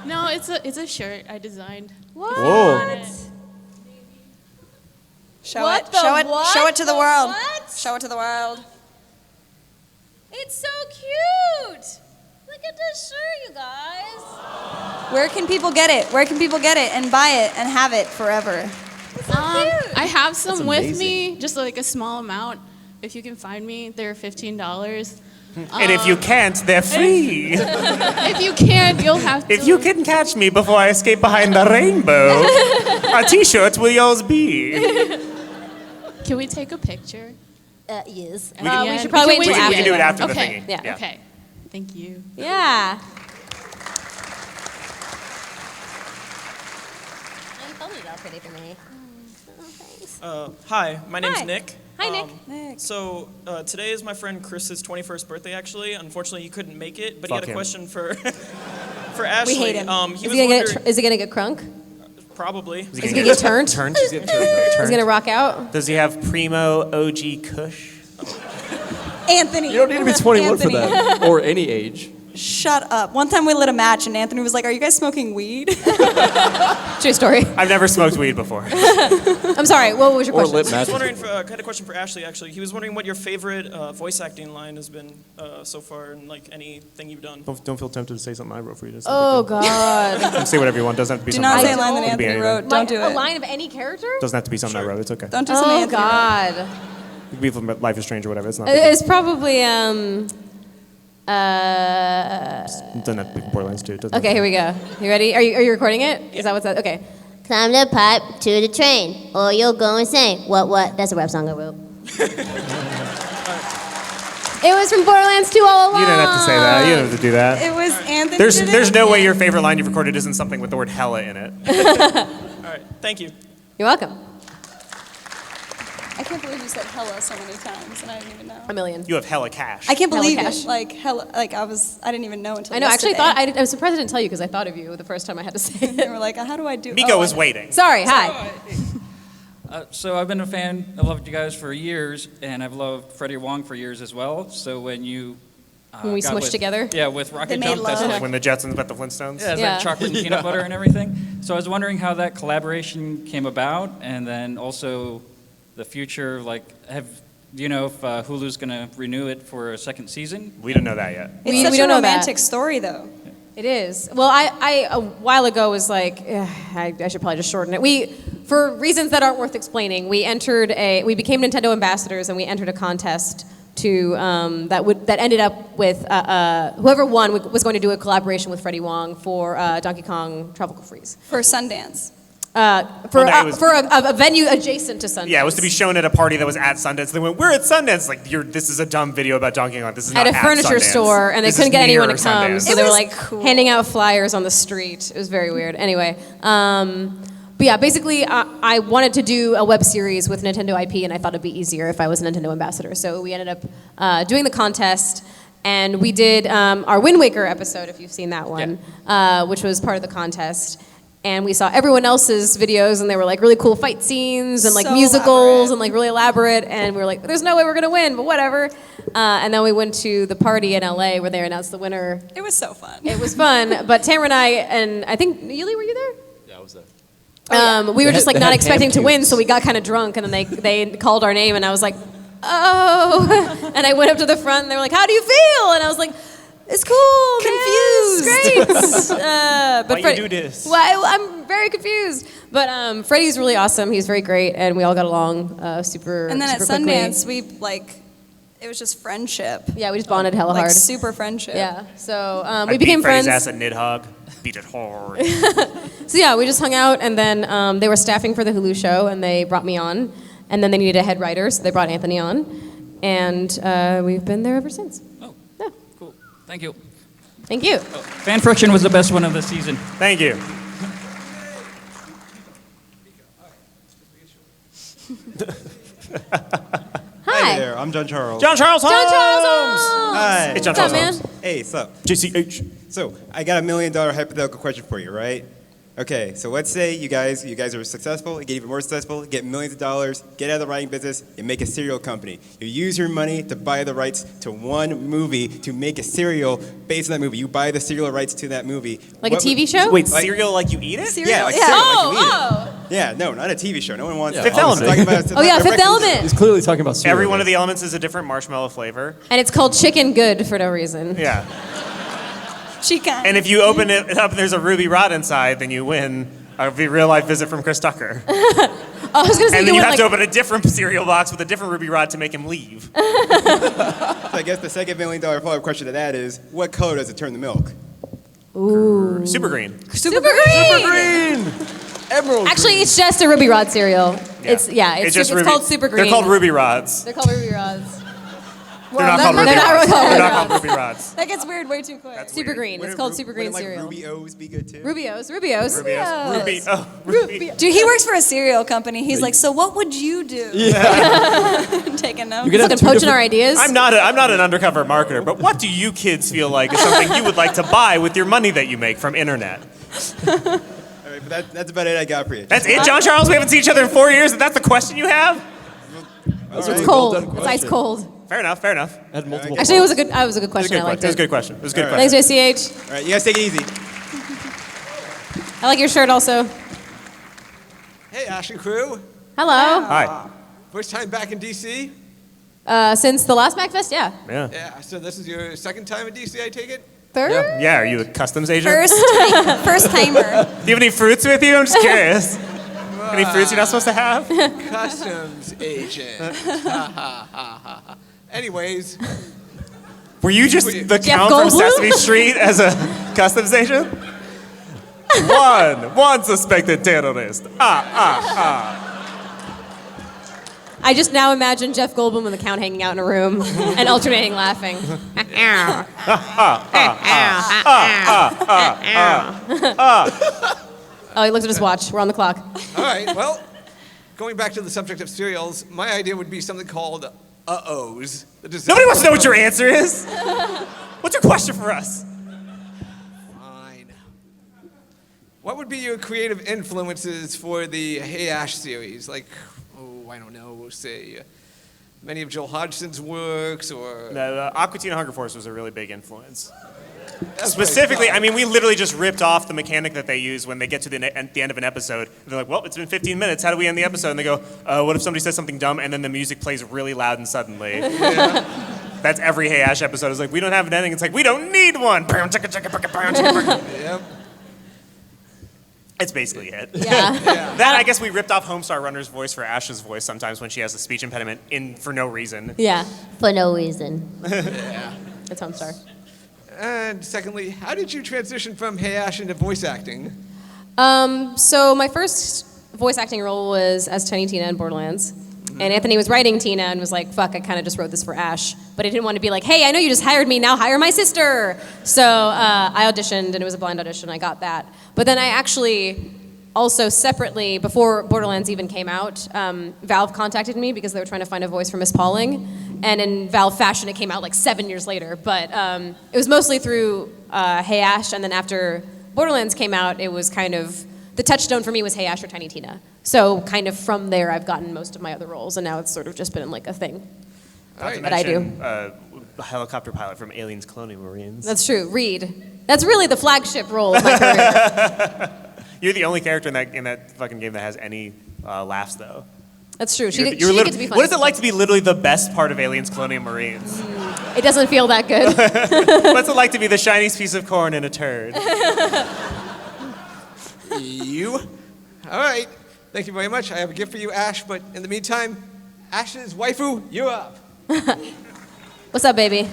No. It's a shirt I designed. What? Whoa. Show What it. the Show it. what? Show it to the The world. what? Show it to the world. It's so cute. Look at this shirt, you guys. Where can people get it? Where can people get it and buy it and have it forever? I have some That's with amazing. me, just like a small amount. If you can find me, they're $15. And if you can't, they're free. If you can't, you'll have to. If you can catch me before I escape behind the rainbow, a t-shirt will yours be. Can we take a picture? Yes. We can- We should probably wait we until can do it after the Okay. thingy. Yeah. Okay. Thank you. Yeah. Hi, my name's Hi. Nick. Hi, Nick. So today is my friend Chris's 21st birthday. Actually, unfortunately, he couldn't make it, but he Fuck had a him. question for for Ashley. hate him. He Is was he gonna wondering, is he gonna get crunk? probably. Is Is he gonna get turned? Turned? Is he gonna rock out? Does he have primo OG Kush? Anthony. You don't need to be 21 Anthony. for that, or any age. Shut up. One time we lit a match and Anthony was like, "Are you guys smoking weed?" True story. I've never smoked weed before. I'm sorry. What was your Or question? lit I was matches. wondering, had a question for Ashley. Actually, he was wondering what your favorite voice acting line has been so far, and like anything you've done. Don't feel tempted to say something I wrote for you. Just Oh God. You can say whatever you want. Doesn't have to be Do something not I say a wrote. line that It can be Anthony anything. wrote. Don't do A it. line of any character? Doesn't have to be something I wrote. It's okay. Don't do something Oh Anthony wrote. God. It could be from Life is Strange or whatever. It's not. a big It's probably Doesn't have to be from Borderlands 2. Okay, here we go. You ready? Are you recording it? Is that what's that? Okay. Climb the pipe to the train, or you'll go insane. What? That's a rap song I wrote. It was from Borderlands 2 all along. You didn't have to say that. You didn't have to do that. It was Anthony. There's no way your favorite line you've recorded isn't something with the word hella in it. All right, thank you. You're welcome. I can't believe you said hella so many times, and I didn't even know. A million. You have hella cash. I can't Hella believe cash. it. Like hella. Like I didn't even know until. I know. I actually yesterday. thought I was surprised I didn't tell you because I thought of you the first time I had to say it. They were like, "How do I do?" Miko oh, was I- waiting. Sorry. Hi. So I've been a fan. I've loved you guys for years, and I've loved Freddie Wong for years as well. So when you When we got smushed with- together? yeah, with Rocket They made Jump, that's love. like When the Jetsons met the Flintstones. yeah, Yeah. that chocolate and peanut butter and everything. So I was wondering how that collaboration came about, and then also the future. Like, do you know if Hulu's going to renew it for a second season? We don't know that yet. It's We such don't a know that. romantic story, though. It is. Well, I a while ago was like, I should probably just shorten it. For reasons that aren't worth explaining, we became Nintendo ambassadors, and we entered a contest to that ended up with whoever won was going to do a collaboration with Freddie Wong for Donkey Kong Tropical Freeze. For Sundance. For no, it was- a venue adjacent to Sundance. Yeah, it was to be shown at a party that was at Sundance. They went, "We're at Sundance." Like, this is a dumb video about Donkey Kong. This is At not a furniture Sundance. store, and they This couldn't is get anyone to near come, Sundance. so It they were was like cool. handing out flyers on the street. It was very weird. Anyway, but yeah, basically, I wanted to do a web series with Nintendo IP, and I thought it'd be easier if I was a Nintendo ambassador. So we ended up doing the contest, and we did our Wind Waker episode, if you've seen that one, which was part of the contest. And we saw everyone else's videos, and they were like really cool fight scenes and like So musicals elaborate. and like really elaborate. And we were like, "There's no way we're gonna win, but whatever." And then we went to the party in LA where they announced the winner. It was so fun. It was fun, but Tamara and I think Yuli, were you there? Yeah, I was there. We were They just had- like they not had expecting to ham win, cubes. so we got kind of drunk, and then they called our name, and I was like, "Oh!" And I went up to the front, and they were like, "How do you feel?" And I was like, "It's cool, man. It's great." But Why you do this? Well, I'm very confused. But Freddie's really awesome. He's very great, and we all got along super. And then at super quickly. Sundance, it was just friendship. Yeah, we just bonded hella Like hard. super friendship. Yeah. So I we became beat Freddy's friends. ass at Nidhogg. Beat it hard. So yeah, we just hung out, and then they were staffing for the Hulu show, and they brought me on. And then they needed a head writer, so they brought Anthony on, and we've been there ever since. Oh, Yeah. cool. Thank you. Thank you. Fan Friction was the best one of the season. Thank you. Hi. there, I'm John Charles. John Charles Holmes. John Charles Holmes. Hi. Hey, John What's up, Charles man? Holmes. Hey, sup? JCH. So, I got $1 million hypothetical question for you, right? Okay, so let's say you guys are successful, you get even more successful, get millions of dollars, get out of the writing business, and make a cereal company. You use your money to buy the rights to one movie to make a cereal based on that movie. You buy the cereal rights to that movie. Like a TV show? Wait, cereal like you eat it? Yeah, like Yeah. cereal, Oh, like you eat it. oh. Yeah, no, not a TV show. No one wants Yeah, that. Fifth I'm just Element. talking about Oh yeah, the Fifth breakfast- Element. He's clearly talking about cereal. Every one of the elements is a different marshmallow flavor. And it's called Chicken Good for no reason. Yeah. Chica. And if you open it up and there's a ruby rod inside, then you win a real life visit from Chris Tucker. Oh, I was gonna say And then you went have to like, open a different cereal box with a different ruby rod to make him leave. So I guess the second $1 million follow-up question to that is, what color does it turn the milk? ooh. Super green. Super green. Emerald. Actually, it's just a Ruby Rod cereal. It's just it's ruby- called Super Green. They're called ruby rods. They're called Ruby Rods. They're not called ruby they're not rods. called They're ruby not called rods. ruby rods. That gets weird way too quick. Super Green. It's called Super Green cereal. Ruby O's be good too? Rubios. Ruby. Dude, he works for a cereal company. He's like, so what would you do? Taking notes. You could have Fucking two poaching different- our ideas. I'm not an undercover marketer, but what do you kids feel like is something you would like to buy with your money that you make from internet? All right, but that's about it I got for you. That's it, John Charles? We haven't seen each other in 4 years, and that's the question you have? It's right. cold. Well done It's ice question. cold. Fair enough. Had multiple. Actually, it was a good It question. I liked was a it. good question. It was a good All right. question. Thanks, JCH. All right, you guys take it easy. I like your shirt also. Hey, Ash and crew. Hello. Hi. First time back in DC? Since the last MAGFest, yeah. Yeah. Yeah, so this is your second time in DC, I take it? Third? Yeah, are you a customs agent? First timer. Do you have any fruits with you? I'm just curious. Any fruits you're not supposed to have? Customs agent. Ha, ha, ha, ha, ha. Anyways, Were you just the Jeff count from Goldblum? Sesame Street as a custom station? One suspected terrorist. I just now imagine Jeff Goldblum and the Count hanging out in a room and alternating laughing. Oh, he looked at his watch. We're on the clock. All right, well, going back to the subject of cereals, my idea would be something called Uh-Ohs. Nobody wants to know what your answer is. What's your question for us? Fine. What would be your creative influences for the Hey Ash series? Like, I don't know, say many of Joel Hodgson's works or... The Aqua Teen Hunger Force was a really big influence. That's Specifically, right. I mean, we literally just ripped off the mechanic that they use when they get to the end of an episode. They're like, well, it's been 15 minutes. How do we end the episode? And they go, what if somebody says something dumb and then the music plays really loud and suddenly? Yeah. That's every Hey Ash episode. It's like, we don't have an ending. It's like, we don't need one. Yep. It's basically it. Yeah. That, I guess we ripped off Homestar Runner's voice for Ash's voice sometimes when she has a speech impediment for no reason. Yeah. For no reason. Yeah. It's Homestar. And secondly, how did you transition from Hey Ash into voice acting? So my first voice acting role was as Tiny Tina in Borderlands. And Anthony was writing Tina and was like, fuck, I kind of just wrote this for Ash. But I didn't want to be like, hey, I know you just hired me, now hire my sister. So I auditioned, and it was a blind audition. I got that. But then I actually also separately, before Borderlands even came out, Valve contacted me because they were trying to find a voice for Miss Pauling. And in Valve fashion, it came out like 7 years later. But it was mostly through Hey Ash, and then after Borderlands came out, it was kind of, the touchstone for me was Hey Ash or Tiny Tina. So kind of from there, I've gotten most of my other roles, and now it's sort of just been like a thing that I do. A helicopter pilot from Aliens Colonial Marines. That's true. Reed. That's really the flagship role of my career. You're the only character in that fucking game that has any laughs, though. That's true. You're She didn't get to be funny. What is it like to be literally the best part of Aliens Colonial Marines? It doesn't feel that good. What's it like to be the shiniest piece of corn in a turd? You? All right. Thank you very much. I have a gift for you, Ash, but in the meantime, Ash's waifu, you're up. What's up, baby?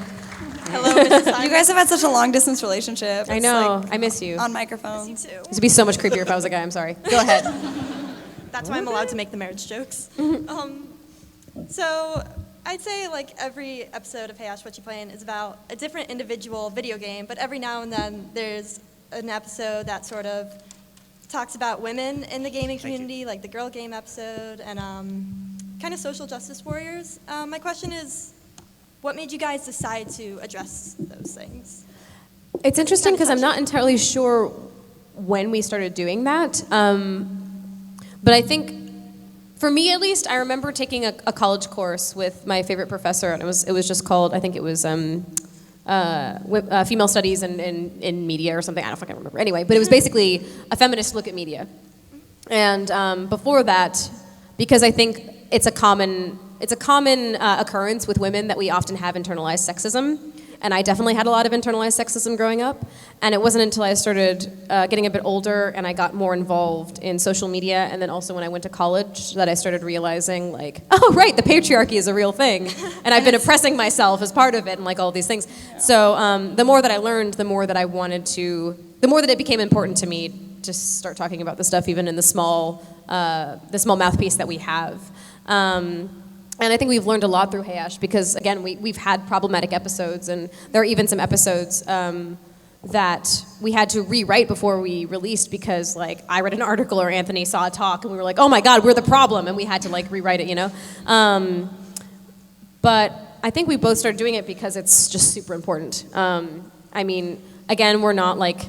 Hello, Mrs. Simon. You guys have had such a long distance relationship. I It's know. like I miss you. on microphone. Too. This would be so much creepier if I was a guy. I'm sorry. Go ahead. That's why I'm allowed to make the marriage jokes. So I'd say like every episode of Hey Ash, Whatcha Playin is about a different individual video game, but every now and then there's an episode that sort of talks about women in the gaming community, like the girl game episode, and kind of social justice warriors. My question is, what made you guys decide to address those things? It's interesting because I'm not entirely sure when we started doing that. But I think, for me at least, I remember taking a college course with my favorite professor, and it was just called, I think it was Female Studies in Media or something. I don't fucking remember. Anyway, but it was basically a feminist look at media. And before that, because I think it's a common occurrence with women that we often have internalized sexism. And I definitely had a lot of internalized sexism growing up. And it wasn't until I started getting a bit older and I got more involved in social media, and then also when I went to college, that I started realizing, like, oh, right, the patriarchy is a real thing. And I've been oppressing myself as part of it and like all these things. Yeah. So the more that I learned, the more that I wanted to, the more that it became important to me to start talking about this stuff, even in the small mouthpiece that we have. And I think we've learned a lot through Hey Ash because, again, we've had problematic episodes, and there are even some episodes that we had to rewrite before we released because, like, I read an article or Anthony saw a talk, and we were like, oh my God, we're the problem, and we had to, like, rewrite it, you know? But I think we both started doing it because it's just super important. I mean, again, we're not, like,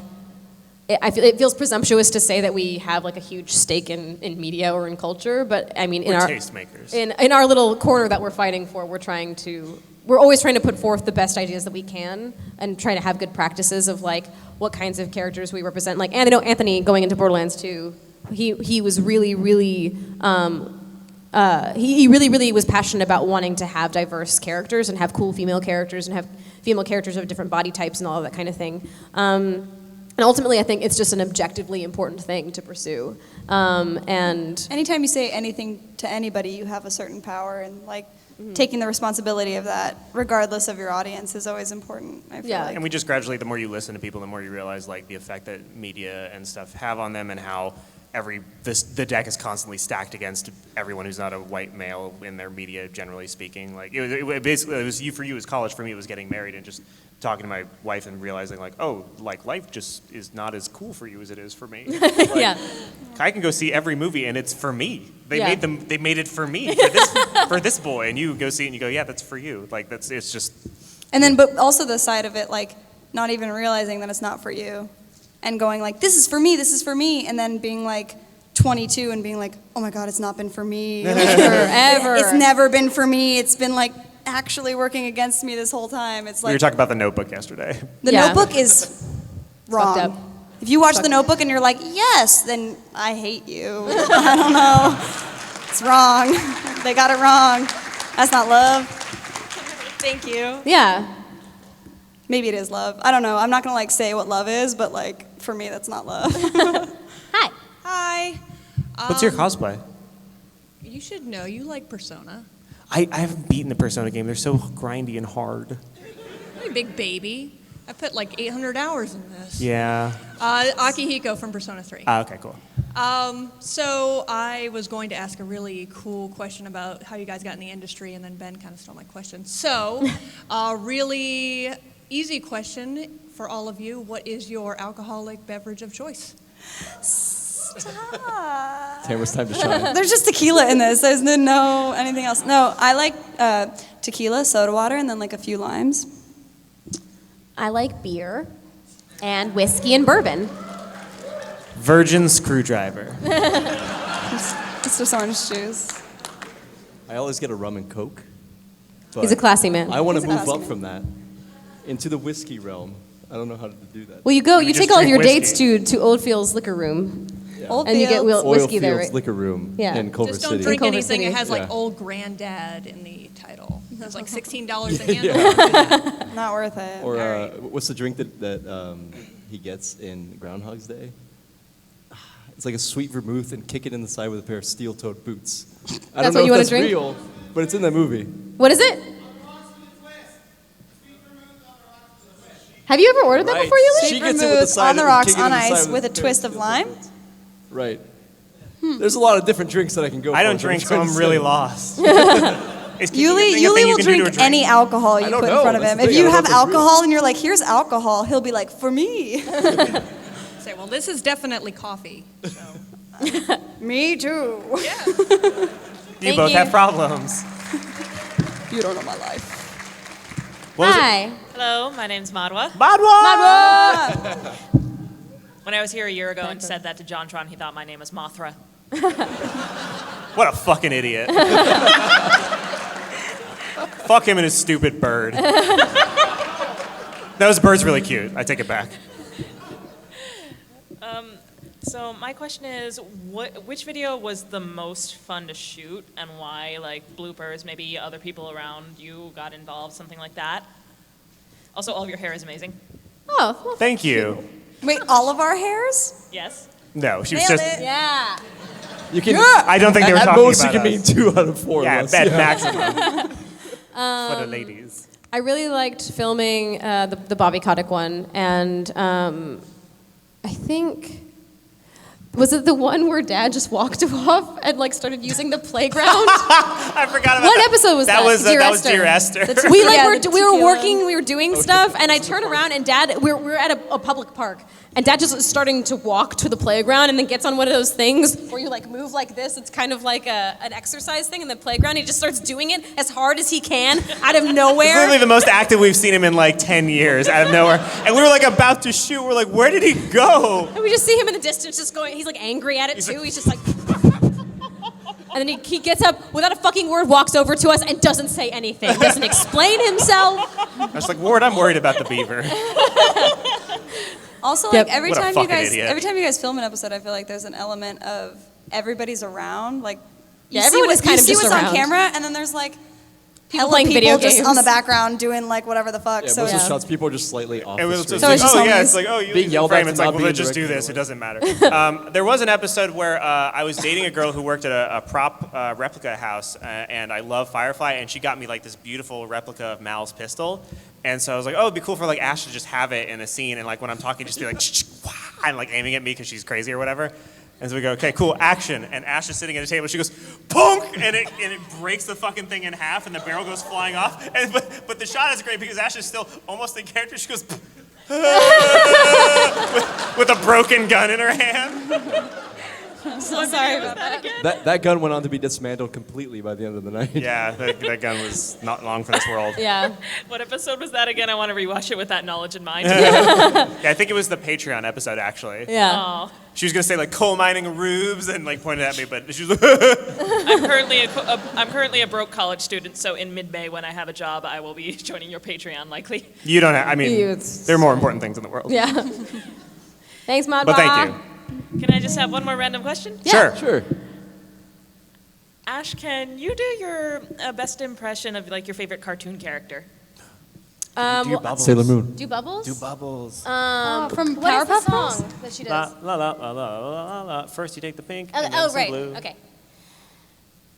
it feels presumptuous to say that we have like a huge stake in media or in culture, but I mean, we're tastemakers. In our little corner that we're fighting for, we're always trying to put forth the best ideas that we can and trying to have good practices of like what kinds of characters we represent. Like, and I know Anthony going into Borderlands 2, he was really, really, he really was passionate about wanting to have diverse characters and have cool female characters and have female characters of different body types and all of that kind of thing. And ultimately, I think it's just an objectively important thing to pursue. And anytime you say anything to anybody, you have a certain power, and like taking the responsibility of that, regardless of your audience, is always important. I feel like. And we just gradually, the more you listen to people, the more you realize like the effect that media and stuff have on them, and how the deck is constantly stacked against everyone who's not a white male in their media, generally speaking. Like basically, it was for you as college. For me, it was getting married and just talking to my wife and realizing like, oh, like life just is not as cool for you as it is for me. Like, Yeah. I can go see every movie and it's for me. They Yeah. made it for me, for this boy, and you go see it and you go, yeah, that's for you. Like it's just. And then, but also the side of it, like not even realizing that it's not for you, and going like, this is for me, and then being like 22 and being like, oh my God, it's not been for me. Ever. It's never been for me. It's been like actually working against me this whole time. It's We were like talking about The Notebook yesterday. the Notebook is wrong. up. If you watch The Notebook and you're like, yes, then I hate you. I don't know. It's wrong. They got it wrong. That's not love. Thank you. Yeah. Maybe it is love. I don't know. I'm not going to like say what love is, but like for me, that's not love. Hi. What's your cosplay? You should know. You like Persona. I haven't beaten the Persona game. They're so grindy and hard. You're a big baby. I put like 800 hours in this. Yeah. Akihiko from Persona 3. Okay, cool. So I was going to ask a really cool question about how you guys got in the industry, and then Ben kind of stole my question. So, really easy question for all of you. What is your alcoholic beverage of choice? Tamara's time to shine. There's just tequila in this. There's no anything else. No, I like tequila, soda water, and then like a few limes. I like beer and whiskey and bourbon. Virgin screwdriver. It's just orange juice. I always get a rum and coke. He's a classy man. I want He's to a move classy up from that into the whiskey realm. I don't know how to do that. Well, you just take all of drink your whiskey. dates to Oldfield's Liquor Room. Old And you get Fields. whiskey there, Oilfields right? Liquor Room Yeah. in Culver Just City. don't drink Culver anything that City. has like Yeah. old granddad in the title. That's like $16 a handle. Not worth it. Or what's the drink that he gets in Groundhog's Day? It's like a sweet vermouth and kick it in the side with a pair of steel-toed boots. I That's don't what know you if wanna that's drink? real, but it's in that movie. What is it? Have you ever ordered that Right. before you She leave? gets it with the Vermouth side on the of- rocks kick it in on the side ice with with a the- twist of lime. Right. There's a lot of different drinks that I can go for. I don't is what drink, so trying I'm to really say. lost. Is kicking a Yuli thing a thing you will can do to a drink any alcohol you I don't put in know. front of That's him. the If thing. I you don't have know if it's real. alcohol and you're like, here's alcohol, he'll be like, for me. Say, well, this is definitely coffee. Me too. You both have problems. You don't know my life. What was it? Hi. Hello, my name's Madwa. Madwa! When I was here a year ago and said that to JonTron, he thought my name was Mothra. What a fucking idiot. Fuck him and his stupid bird. That was bird's really cute. I take it back. So my question is, which video was the most fun to shoot, and why? Like bloopers, maybe other people around you got involved, something like that. Also, all of your hair is amazing. Oh, well, Thank you. Wait, all of our hairs? Yes. No, she was Nailed just. it. yeah. You can. I don't think they were at talking most, about you can us. mean 2 out of 4. Yeah, less. at maximum. For the ladies. I really liked filming the Bobby Kotick one, and I think. Was it the one where Dad just walked off and like started using the playground? I forgot about What that. episode was that? That was Dear Esther. We like Yeah, we were working, we were doing stuff, and I turned around and Dad, we were at a public park, and Dad just was starting to walk to the playground, and then gets on one of those things where you like move like this. It's kind of like an exercise thing in the playground. He just starts doing it as hard as he can out of It's nowhere. literally the most active we've seen him in like 10 years out of nowhere. And we were like about to shoot. We're like, where did he go? And we just see him in the distance, just going. He's like angry at it too. He's just like. And then he gets up without a fucking word, walks over to us, and doesn't say anything. Doesn't explain himself. I was like, Ward, I'm worried about the beaver. Also, Yep. like every What a time fucking idiot. every time you guys film an episode, I feel like there's an element of everybody's around. Like, Yeah, you see everyone what- is kind you of see just what's around. on camera, and then there's like hella playing people video just games. on the background doing like whatever the fuck. Yeah, so most of the shots, people are just slightly off It the was screen. just like, it's just oh on yeah, these- it's like, oh, you Being leave yelled the at frame. to It's like, not well, be let's just do directed this. away. It doesn't matter. There was an episode where I was dating a girl who worked at a prop replica house, and I love Firefly, and she got me like this beautiful replica of Mal's pistol. And so I was like, oh, it'd be cool for like Ash to just have it in a scene, and like when I'm talking, just be like, and like aiming at me because she's crazy or whatever. And so we go, okay, cool, action. And Ash is sitting at a table. She goes, punk, and it breaks the fucking thing in half, and the barrel goes flying off. But the shot is great because Ash is still almost in character. She goes, with a broken gun in her hand. I'm so sorry about that. That gun went on to be dismantled completely by the end of the night. Yeah, that gun was not long for this world. Yeah. What episode was that again? I want to rewatch it with that knowledge in mind. Yeah, I think it was the Patreon episode actually. Yeah. Oh. She was gonna say like coal mining rubes and like pointed at me, but she was like, I'm currently a broke college student, so in mid-May when I have a job, I will be joining your Patreon likely. you don't have, I mean, there are more important things in the world. Yeah. Thanks, Mod But Bob. thank you. Can I just have one more random question? Yeah. Sure. Ash, can you do your best impression of like your favorite cartoon character? Do Bubbles. Sailor Moon. Do Bubbles? Do Bubbles. what From is the Powerpuff Girls? song that she La, does? la, la, la, la, la, la. First you take the pink, Oh, and then oh, some right. blue. Okay.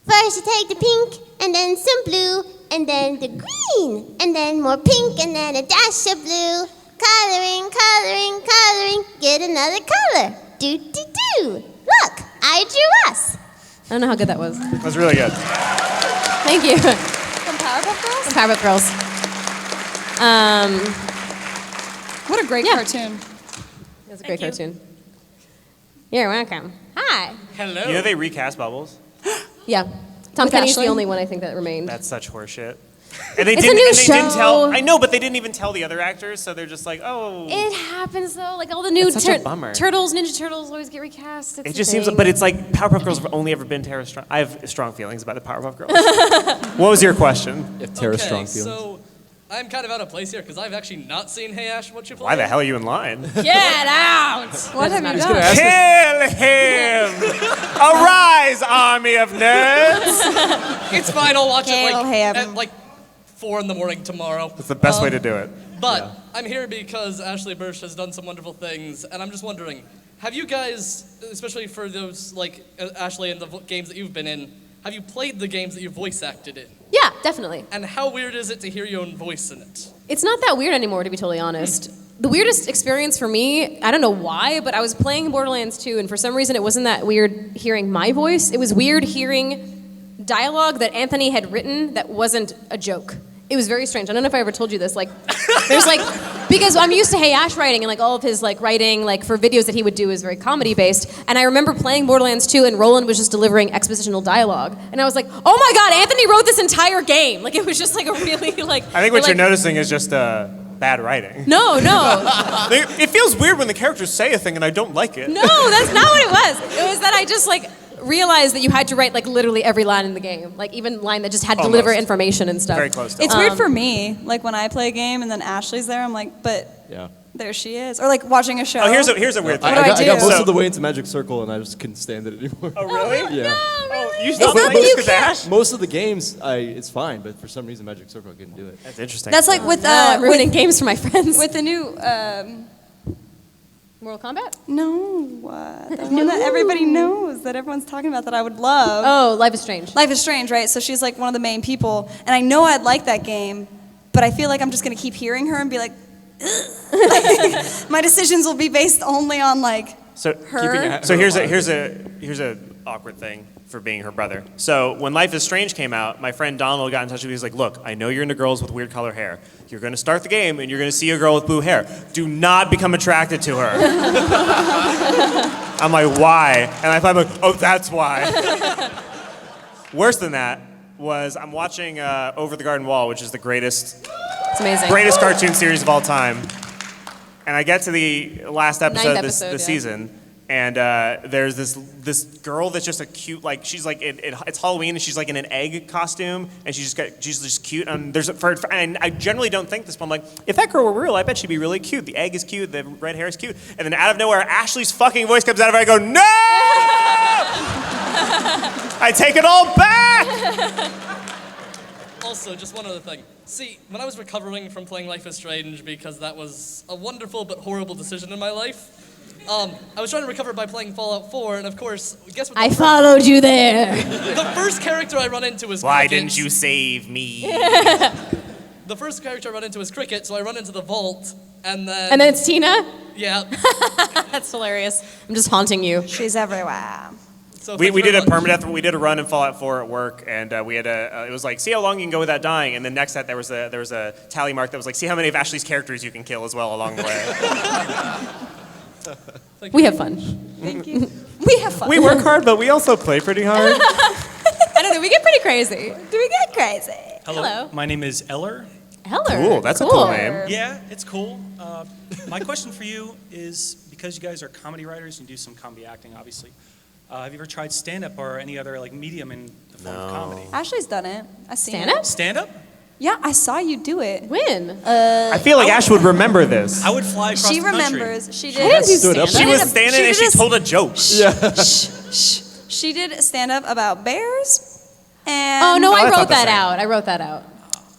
First you take the pink, and then some blue, and then the green, and then more pink, and then a dash of blue. Coloring, coloring, coloring, get another color. Do, do, do. Look, I drew us. I don't know how good that was. That was really good. Thank you. From Powerpuff Girls? From Powerpuff Girls. What a great Yeah. cartoon. It was a great cartoon. You're welcome. Hi. Hello. You know they recast Bubbles? Yeah. Tom With Kenny's Ashley? the only one I think that remained. That's such horseshit. And they It's a didn't. new And they didn't show. tell. I know, but they didn't even tell the other actors, so they're just like, oh. It happens though. Like all the new That's such a bummer. Turtles, Ninja Turtles always get recast. It's It the just seems, thing. but it's like Powerpuff Girls have only ever been Tara Strong. I have strong feelings about the Powerpuff Girls. What was your question? If Tara Okay, Strong feelings. so I'm kind of out of place here because I've actually not seen Hey Ash, What You Play. Why the hell are you in line? Get out! What have you He's gonna done? ask us- Hail him! Arise, army of nerds! It's fine. I'll watch Hail it him. at like 4 a.m. tomorrow. That's the best way to do it. But I'm here because Ashley Burch has done some wonderful things, and I'm just wondering, have you guys, especially for those like Ashley and the games that you've been in, have you played the games that you voice acted in? Yeah, definitely. And how weird is it to hear your own voice in it? It's not that weird anymore, to be totally honest. The weirdest experience for me, I don't know why, but I was playing Borderlands 2, and for some reason it wasn't that weird hearing my voice. It was weird hearing dialogue that Anthony had written that wasn't a joke. It was very strange. I don't know if I ever told you this. Like, there's like, because I'm used to Hey Ash writing, and like all of his like writing, like for videos that he would do is very comedy based. And I remember playing Borderlands 2, and Roland was just delivering expositional dialogue, and I was like, oh my god, Anthony wrote this entire game. Like it was just like a really like. I think what like, you're noticing is just bad writing. No. It feels weird when the characters say a thing and I don't like it. No, that's not what it was. It was that I just like realized that you had to write like literally every line in the game, like even line that just had to Almost. deliver information and stuff. Very close to It's weird for me. Like when I play a game and then Ashley's there, I'm like, but Yeah. there she is. Or like watching a show. Oh, here's a weird thing. What do I I got do? most So- of the way into Magic Circle, and I just couldn't stand it anymore. Oh, really? Yeah. You stopped playing just because Ash? Most of the games, it's fine, but for some reason, Magic Circle, I couldn't do it. That's interesting. That's like with I'm ruining games for my friends. with the new Mortal Kombat? no, the one that everybody knows that everyone's talking about that I would love. Oh, Life is Strange. Life is Strange, right? So she's like one of the main people, and I know I'd like that game, but I feel like I'm just gonna keep hearing her and be like, ugh. My decisions will be based only on like So her. So here's a awkward thing for being her brother. So when Life is Strange came out, my friend Donald got in touch with me. He's like, "Look, I know you're into girls with weird color hair. You're going to start the game and you're going to see a girl with blue hair. Do not become attracted to her." I'm like, "Why?" And I'm like, "Oh, that's why." Worse than that was I'm watching Over the Garden Wall, which is the greatest cartoon series of all time. And I get to the last episode of this season, and there's this girl that's just a cute, like she's like it's Halloween and she's like in an egg costume and she's just cute. And and I generally don't think this, but I'm like, if that girl were real, I bet she'd be really cute. The egg is cute, the red hair is cute, and then out of nowhere, Ashley's fucking voice comes out of her. I go, no! I take it all back. Also, just one other thing. See, when I was recovering from playing Life is Strange, because that was a wonderful but horrible decision in my life, I was trying to recover by playing Fallout 4, and of course, guess what? I followed you there. The first character I run into is Why Cricket. didn't you save me? The first character I run into is Cricket, so I run into the vault, and then... And then it's Tina? Yeah. That's hilarious. I'm just haunting you. She's everywhere. So We did a permadeath. We did a run in Fallout 4 at work, and we had it was like, see how long you can go without dying, and then next that there was a tally mark that was like, see how many of Ashley's characters you can kill as well along the way. We have fun. Thank you. We have fun. We work hard, but we also play pretty hard. I don't know, we get pretty crazy. Do we get crazy? Hello. My name is Eller. Eller. Cool, that's a cool name. Yeah, it's cool. My question for you is, because you guys are comedy writers and do some comedy acting, obviously, have you ever tried stand-up or any other like medium in the form of comedy? Ashley's done it. I seen Stand-up? it. Stand-up? Yeah, I saw you do it. When? I feel like Ash would remember this. I would fly across She the country. remembers. She did. I didn't do stand-up. She was standing and she told a joke. She did stand-up about bears. And Oh no, I that's not wrote the that same. out. I wrote that out.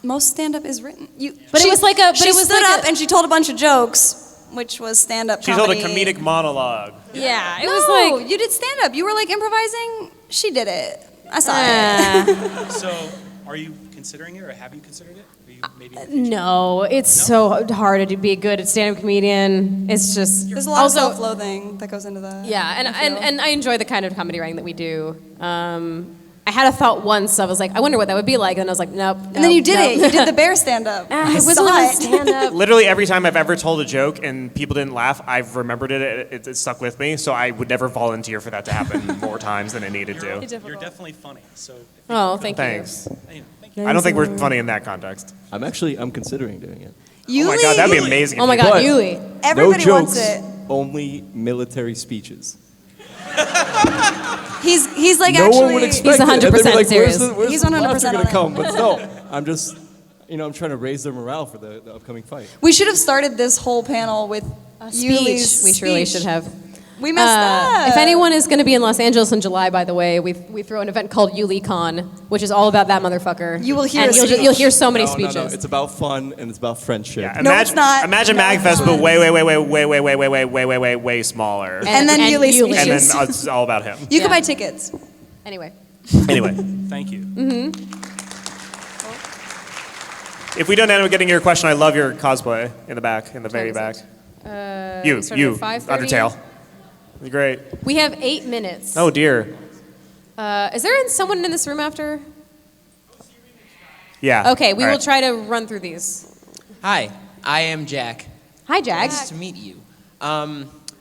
most stand-up is written. But it was like a- but She it was stood like up a- and she told a bunch of jokes, which was stand-up She told a comedy. comedic monologue. Yeah, it no, was like you did stand-up. You were like improvising. She did it. I saw it. So, are you considering it, or have you considered it? Are you maybe? no, it's so hard to be good at stand-up comedian. It's just There's a lot also, of self-loathing that goes into that. Yeah, and, I feel. and I enjoy the kind of comedy writing that we do. I had a thought once. I was like, I wonder what that would be like, and I was like, nope. And then you did it. You did the bear stand-up. I saw wasn't on it. stand-up. Literally every time I've ever told a joke and people didn't laugh, I've remembered it stuck with me, so I would never volunteer for that to happen more times than it needed to. You're definitely funny. So. Oh, thank you. Thanks. Anyway, thank you. I don't think we're funny in that context. I'm considering doing it. Oh my god, that'd be amazing. Oh my if you god, did. Yuli. Everybody no wants jokes, it. only military speeches. He's like no actually. one would expect He's 100% it. And they'd be like, serious. Where's He's the 100% laughter on gonna it. come? But no, I'm just, I'm trying to raise their morale for the upcoming fight. We should have started this whole panel with Yuli's We surely speech. should have. We messed up. If anyone is going to be in Los Angeles in July, by the way, we throw an event called YuliCon, which is all about that motherfucker. You will hear and a you'll, speech. you'll hear so many No, speeches. no, it's about fun and it's about friendship. Yeah, No, it's not. Imagine No, MAGFest, it's but not. way smaller. And then Yuli's Yuli. And then speeches. it's all about him. You Yeah. can buy tickets. Anyway. Anyway, Thank you. if we don't end up getting your question, I love your cosplay in the back, in the very back. You, we started at 5:30. Undertale. It's great. We have 8 minutes. Oh dear. Is there someone in this room after? Yeah. Okay, we all will right. try to run through these. Hi, I am Jack. Hi, Jack. Nice to meet you.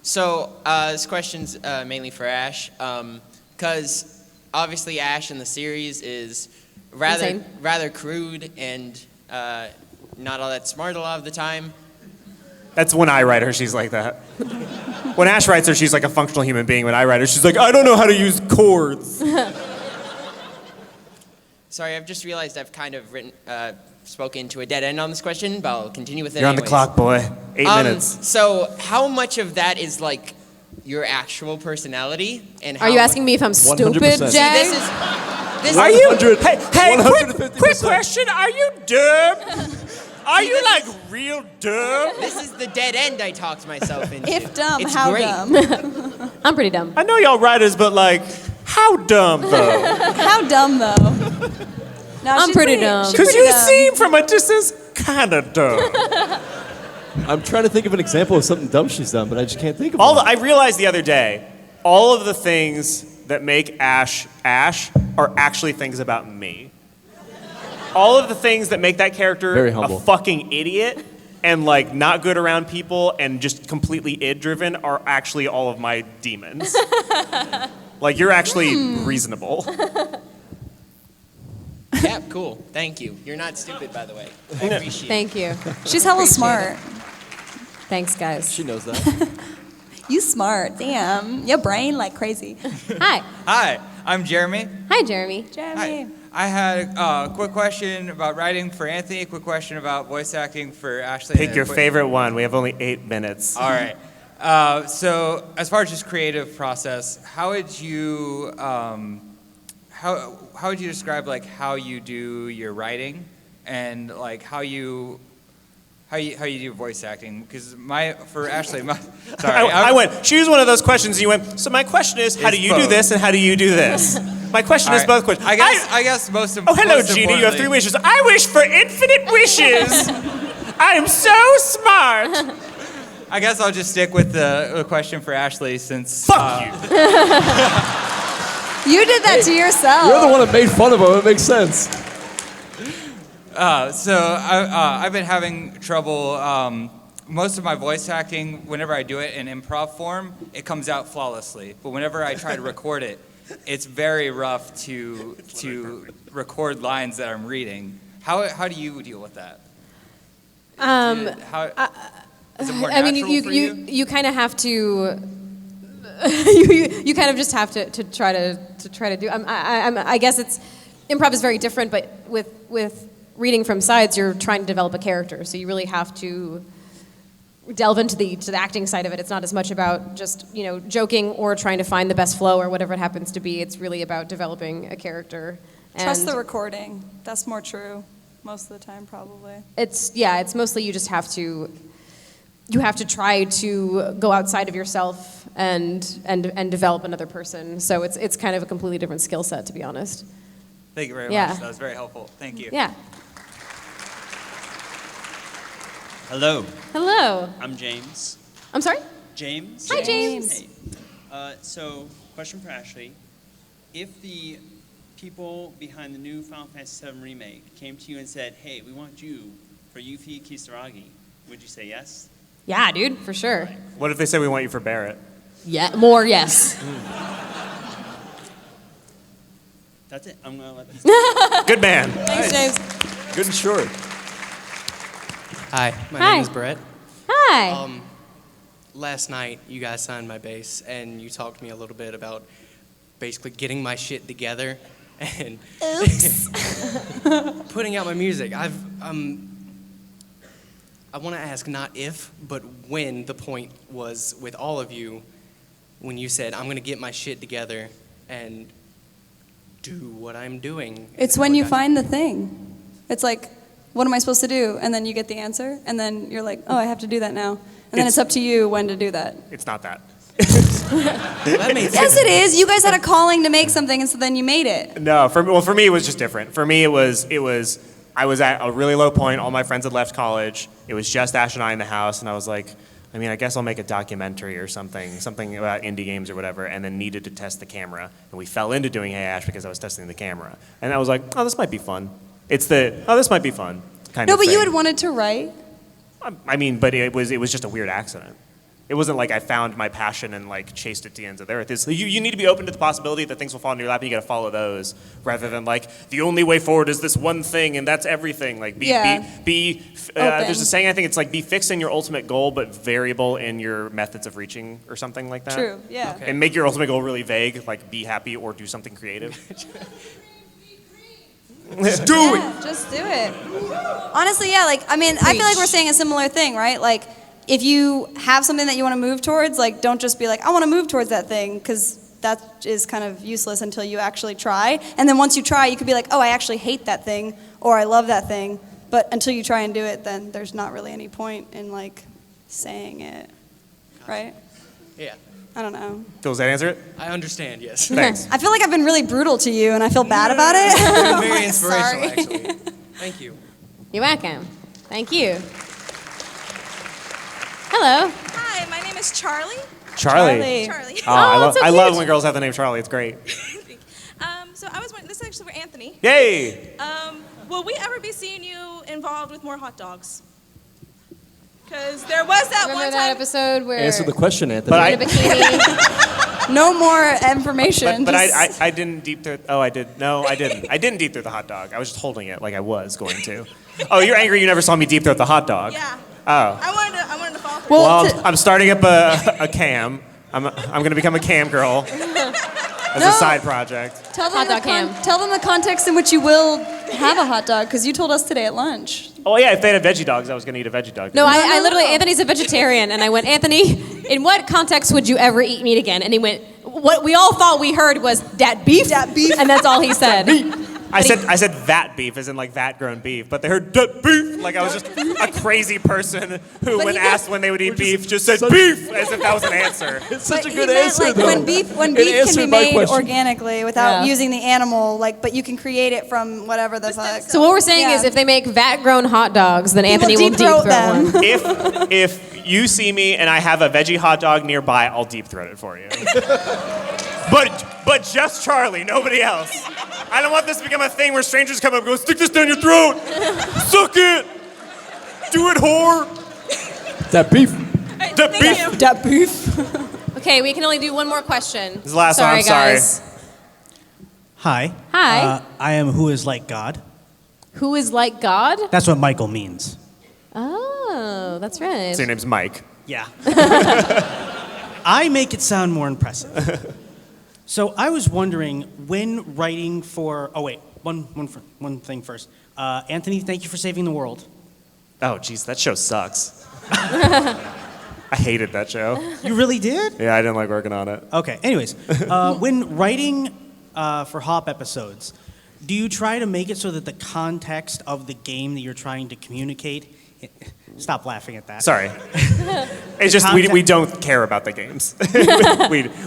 This question's mainly for Ash, because obviously Ash in the series is Insane. rather crude and not all that smart a lot of the time. That's when I write her, she's like that. When Ash writes her, she's like a functional human being. When I write her, she's like, I don't know how to use chords. Sorry, I've just realized I've kind of spoken to a dead end on this question, but I'll continue with it You're on the anyways. clock, boy. 8 minutes. So, how much of that is like your actual personality, and how Are you asking me if I'm stupid, 100%. Jack? This is Are you? 100 Hey, quick question. Are you dumb? Are you like real dumb? This is the dead end I talked myself into. If dumb, It's how great. dumb? I'm pretty dumb. I know y'all writers, but like, how dumb though? How dumb though? No, I'm she's pretty dumb. she's Because pretty you dumb. seem from a distance kind of dumb. I'm trying to think of an example of something dumb she's done, but I just can't think of All the, one. I realized the other day, all of the things that make Ash Ash are actually things about me. All of the things that make that character Very a humble. fucking idiot and like not good around people and just completely id driven are actually all of my demons. Like you're actually reasonable. Yeah, cool. Thank you. You're not stupid, by the way. I appreciate it. Thank you. She's hella smart. Thanks, guys. She knows that. You smart. Damn. Your brain like crazy. Hi. Hi, I'm Jeremy. Hi, Jeremy. Jeremy. I had a quick question about writing for Anthony, a quick question about voice acting for Ashley. Pick your favorite one. We have only 8 minutes. All right. So as far as just creative process, how would you how would you describe like how you do your writing and like how you do voice acting? Because for Ashley, sorry, I went. She was one of those questions, and you went. So my question is, how do you do this, and how do you do this? My question is both questions. I guess most Oh, hello, most Jeannie. You have 3 importantly- wishes. I wish for infinite wishes. I am so smart. I guess I'll just stick with the question for Ashley since. Fuck you. You did that to yourself. You're the one that made fun of him. It makes sense. I've been having trouble. Most of my voice acting, whenever I do it in improv form, it comes out flawlessly. But whenever I try to record it, it's very rough to record lines that I'm reading. How do you deal with that? Is it more I mean, natural for you? you kind of have to. you kind of just have to try to do. I guess improv is very different, but with reading from sides, you're trying to develop a character, so you really have to delve into the acting side of it. It's not as much about just joking or trying to find the best flow or whatever it happens to be. It's really about developing a character. Trust And the recording. That's more true most of the time, probably. It's mostly you just have to. You have to try to go outside of yourself and develop another person. So it's kind of a completely different skill set, to be honest. Thank you very Yeah. much. That was very helpful. Thank you. Yeah. Hello. Hello. I'm James. I'm sorry? James. Hi, James. Hey. So, question for Ashley. If the people behind the new Final Fantasy VII Remake came to you and said, hey, we want you for Yuffie Kisaragi, would you say yes? Yeah, dude, for sure. What if they say we want you for Barrett? Yeah, more yes. That's it. I'm gonna let this. Good man. Thanks, James. Good and short. Hi, my Hi. name is Brett. Hi. Last night, you guys signed my bass, and you talked to me a little bit about basically getting my shit together and putting out my music. I want to ask not if, but when the point was with all of you when you said, I'm going to get my shit together and do what I'm doing. It's when you find the thing. It's like, what am I supposed to do? And then you get the answer, and then you're like, oh, I have to do that now. And then it's up to you when to do that. It's not that. Yes, it is. You guys had a calling to make something, and so then you made it. No, for me it was just different. For me it was I was at a really low point. All my friends had left college. It was just Ash and I in the house, and I was like, I mean, I guess I'll make a documentary or something about indie games or whatever, and then needed to test the camera. And we fell into doing Hey Ash because I was testing the camera. And I was like, oh, this might be fun. This might be fun kind No, of but thing. you had wanted to write. I mean, but it was just a weird accident. It wasn't like I found my passion and like chased it to the ends of the earth. You need to be open to the possibility that things will fall into your lap, and you got to follow those, rather than like the only way forward is this one thing and that's everything. Like there's a saying, I think it's like be fixed in your ultimate goal, but variable in your methods of reaching or something like that. True, yeah. Okay. And make your ultimate goal really vague, like be happy or do something creative. Just do it. Just do it. Honestly, yeah. Like, I mean, I feel like we're saying a similar thing, right? Like, if you have something that you want to move towards, like, don't just be like, I want to move towards that thing, because that is kind of useless until you actually try. And then once you try, you could be like, oh, I actually hate that thing, or I love that thing. But until you try and do it, then there's not really any point in like saying it, right? Yeah. I don't know. Does that answer it? I understand, yes. Thanks. I feel like I've been really brutal to you, and I feel bad about it. Very inspirational, Sorry. actually. Thank you. You're welcome. Thank you. Hello. Hi, my name is Charlie. Charlie. Charlie. Oh, I love when girls have the name Charlie. It's great. So I was wondering, this is actually for Anthony. Yay! Will we ever be seeing you involved with more hot dogs? Because there was that Remember one that time. episode where Answer the question, Anthony. But in a bikini? No more information. But just- I didn't deep throat. Oh, I did. No, I didn't. I didn't deep throat the hot dog. I was just holding it like I was going to. Oh, you're angry you never saw me deep throat the hot dog. Yeah. Oh. I wanted to follow through. Well, I'm starting up a cam. I'm going to become a cam girl as a side project. Tell them tell them the context in which you will have a hot dog, because you told us today at lunch. Oh yeah, if they had veggie dogs, I was going to eat a veggie dog. No, I literally, Anthony's a vegetarian, and I went, Anthony, in what context would you ever eat meat again? And he went, what we all thought we heard was dat beef, and that's all he said. I said vat beef, as in like vat grown beef, but they heard dat beef. Like I was just a crazy person who, when asked when they would eat beef, just said beef, as if that was an answer. It's such a good answer, like, though. When beef can be made organically without using the animal, like, but you can create it from whatever the fuck. So what we're saying is, if they make vat-grown hot dogs, then Anthony will deep throat one. If you see me and I have a veggie hot dog nearby, I'll deep throat it for you. But just Charlie, nobody else. I don't want this to become a thing where strangers come up and go, stick this down your throat, suck it, do it, whore. That beef. That beef. Okay, we can only do one more question. This is the last one, I'm sorry. Guys. Hi. Hi. I am who is like God. Who is like God? That's what Michael means. Oh, that's right. So your name's Mike. Yeah. I make it sound more impressive. So I was wondering, when writing for... Oh, wait. One thing first. Anthony, thank you for saving the world. Oh, geez, that show sucks. I hated that show. You really did? Yeah, I didn't like working on it. Okay, anyways. When writing for Hop episodes, do you try to make it so that the context of the game that you're trying to communicate... Stop laughing at that. Sorry. It's just we don't care about the games.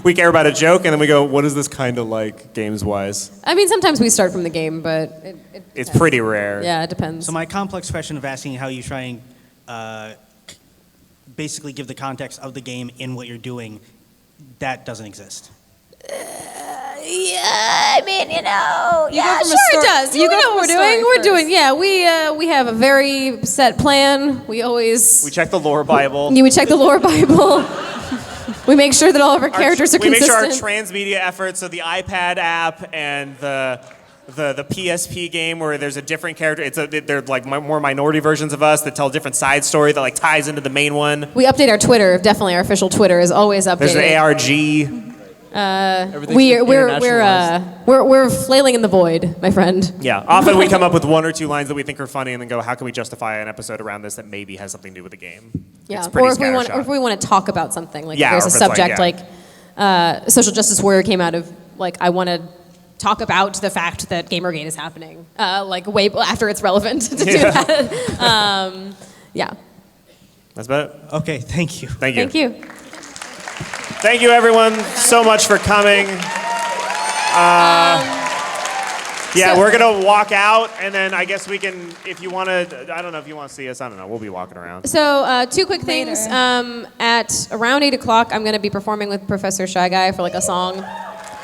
we care about a joke, and then we go, what is this kind of like games-wise? I mean, sometimes we start from the game, but it's pretty rare. Yeah, it depends. So my complex question of asking how you try and basically give the context of the game in what you're doing, that doesn't exist. Yeah, I mean, Sure it does. You know what we're doing. We're doing, we have a very set plan. We check the lore Bible. Yeah, we check the lore Bible. We make sure that all of our characters are consistent. We make consistent. sure our transmedia efforts, so the iPad app and the PSP game where there's a different character. They're like more minority versions of us that tell a different side story that like ties into the main one. We update our Twitter. Definitely, our official Twitter is always updated. There's an ARG. We're flailing in the void, my friend. Yeah, often we come up with one or two lines that we think are funny, and then go, how can we justify an episode around this that maybe has something to do with the game? Yeah, It's pretty or if we want to talk about something, like Yeah, if there's a or if it's subject like, Social Justice Warrior came out of like I want to talk about the fact that Gamergate is happening, like way after it's relevant to do that. Yeah. That's about it. Okay, thank you. Thank you. Thank you. Thank you, everyone, so much for coming. We're going to walk out, and then I guess we can, if you want to, I don't know if you want to see us, I don't know, we'll be walking around. So, two quick things. At around 8 o'clock, I'm going to be performing with Professor Shy Guy for like a song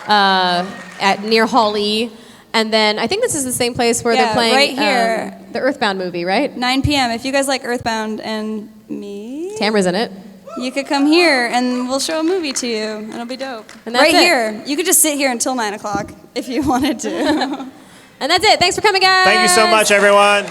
at near Hall E. And then I think this is the same place where they're playing right here. The Earthbound movie, right? 9 p.m. If you guys like Earthbound and me, Tamara's in it. You could come here and we'll show a movie to you. It'll be dope. And that's right it. here. You could just sit here until 9 o'clock if you wanted to. And that's it. Thanks for coming, guys. Thank you so much, everyone.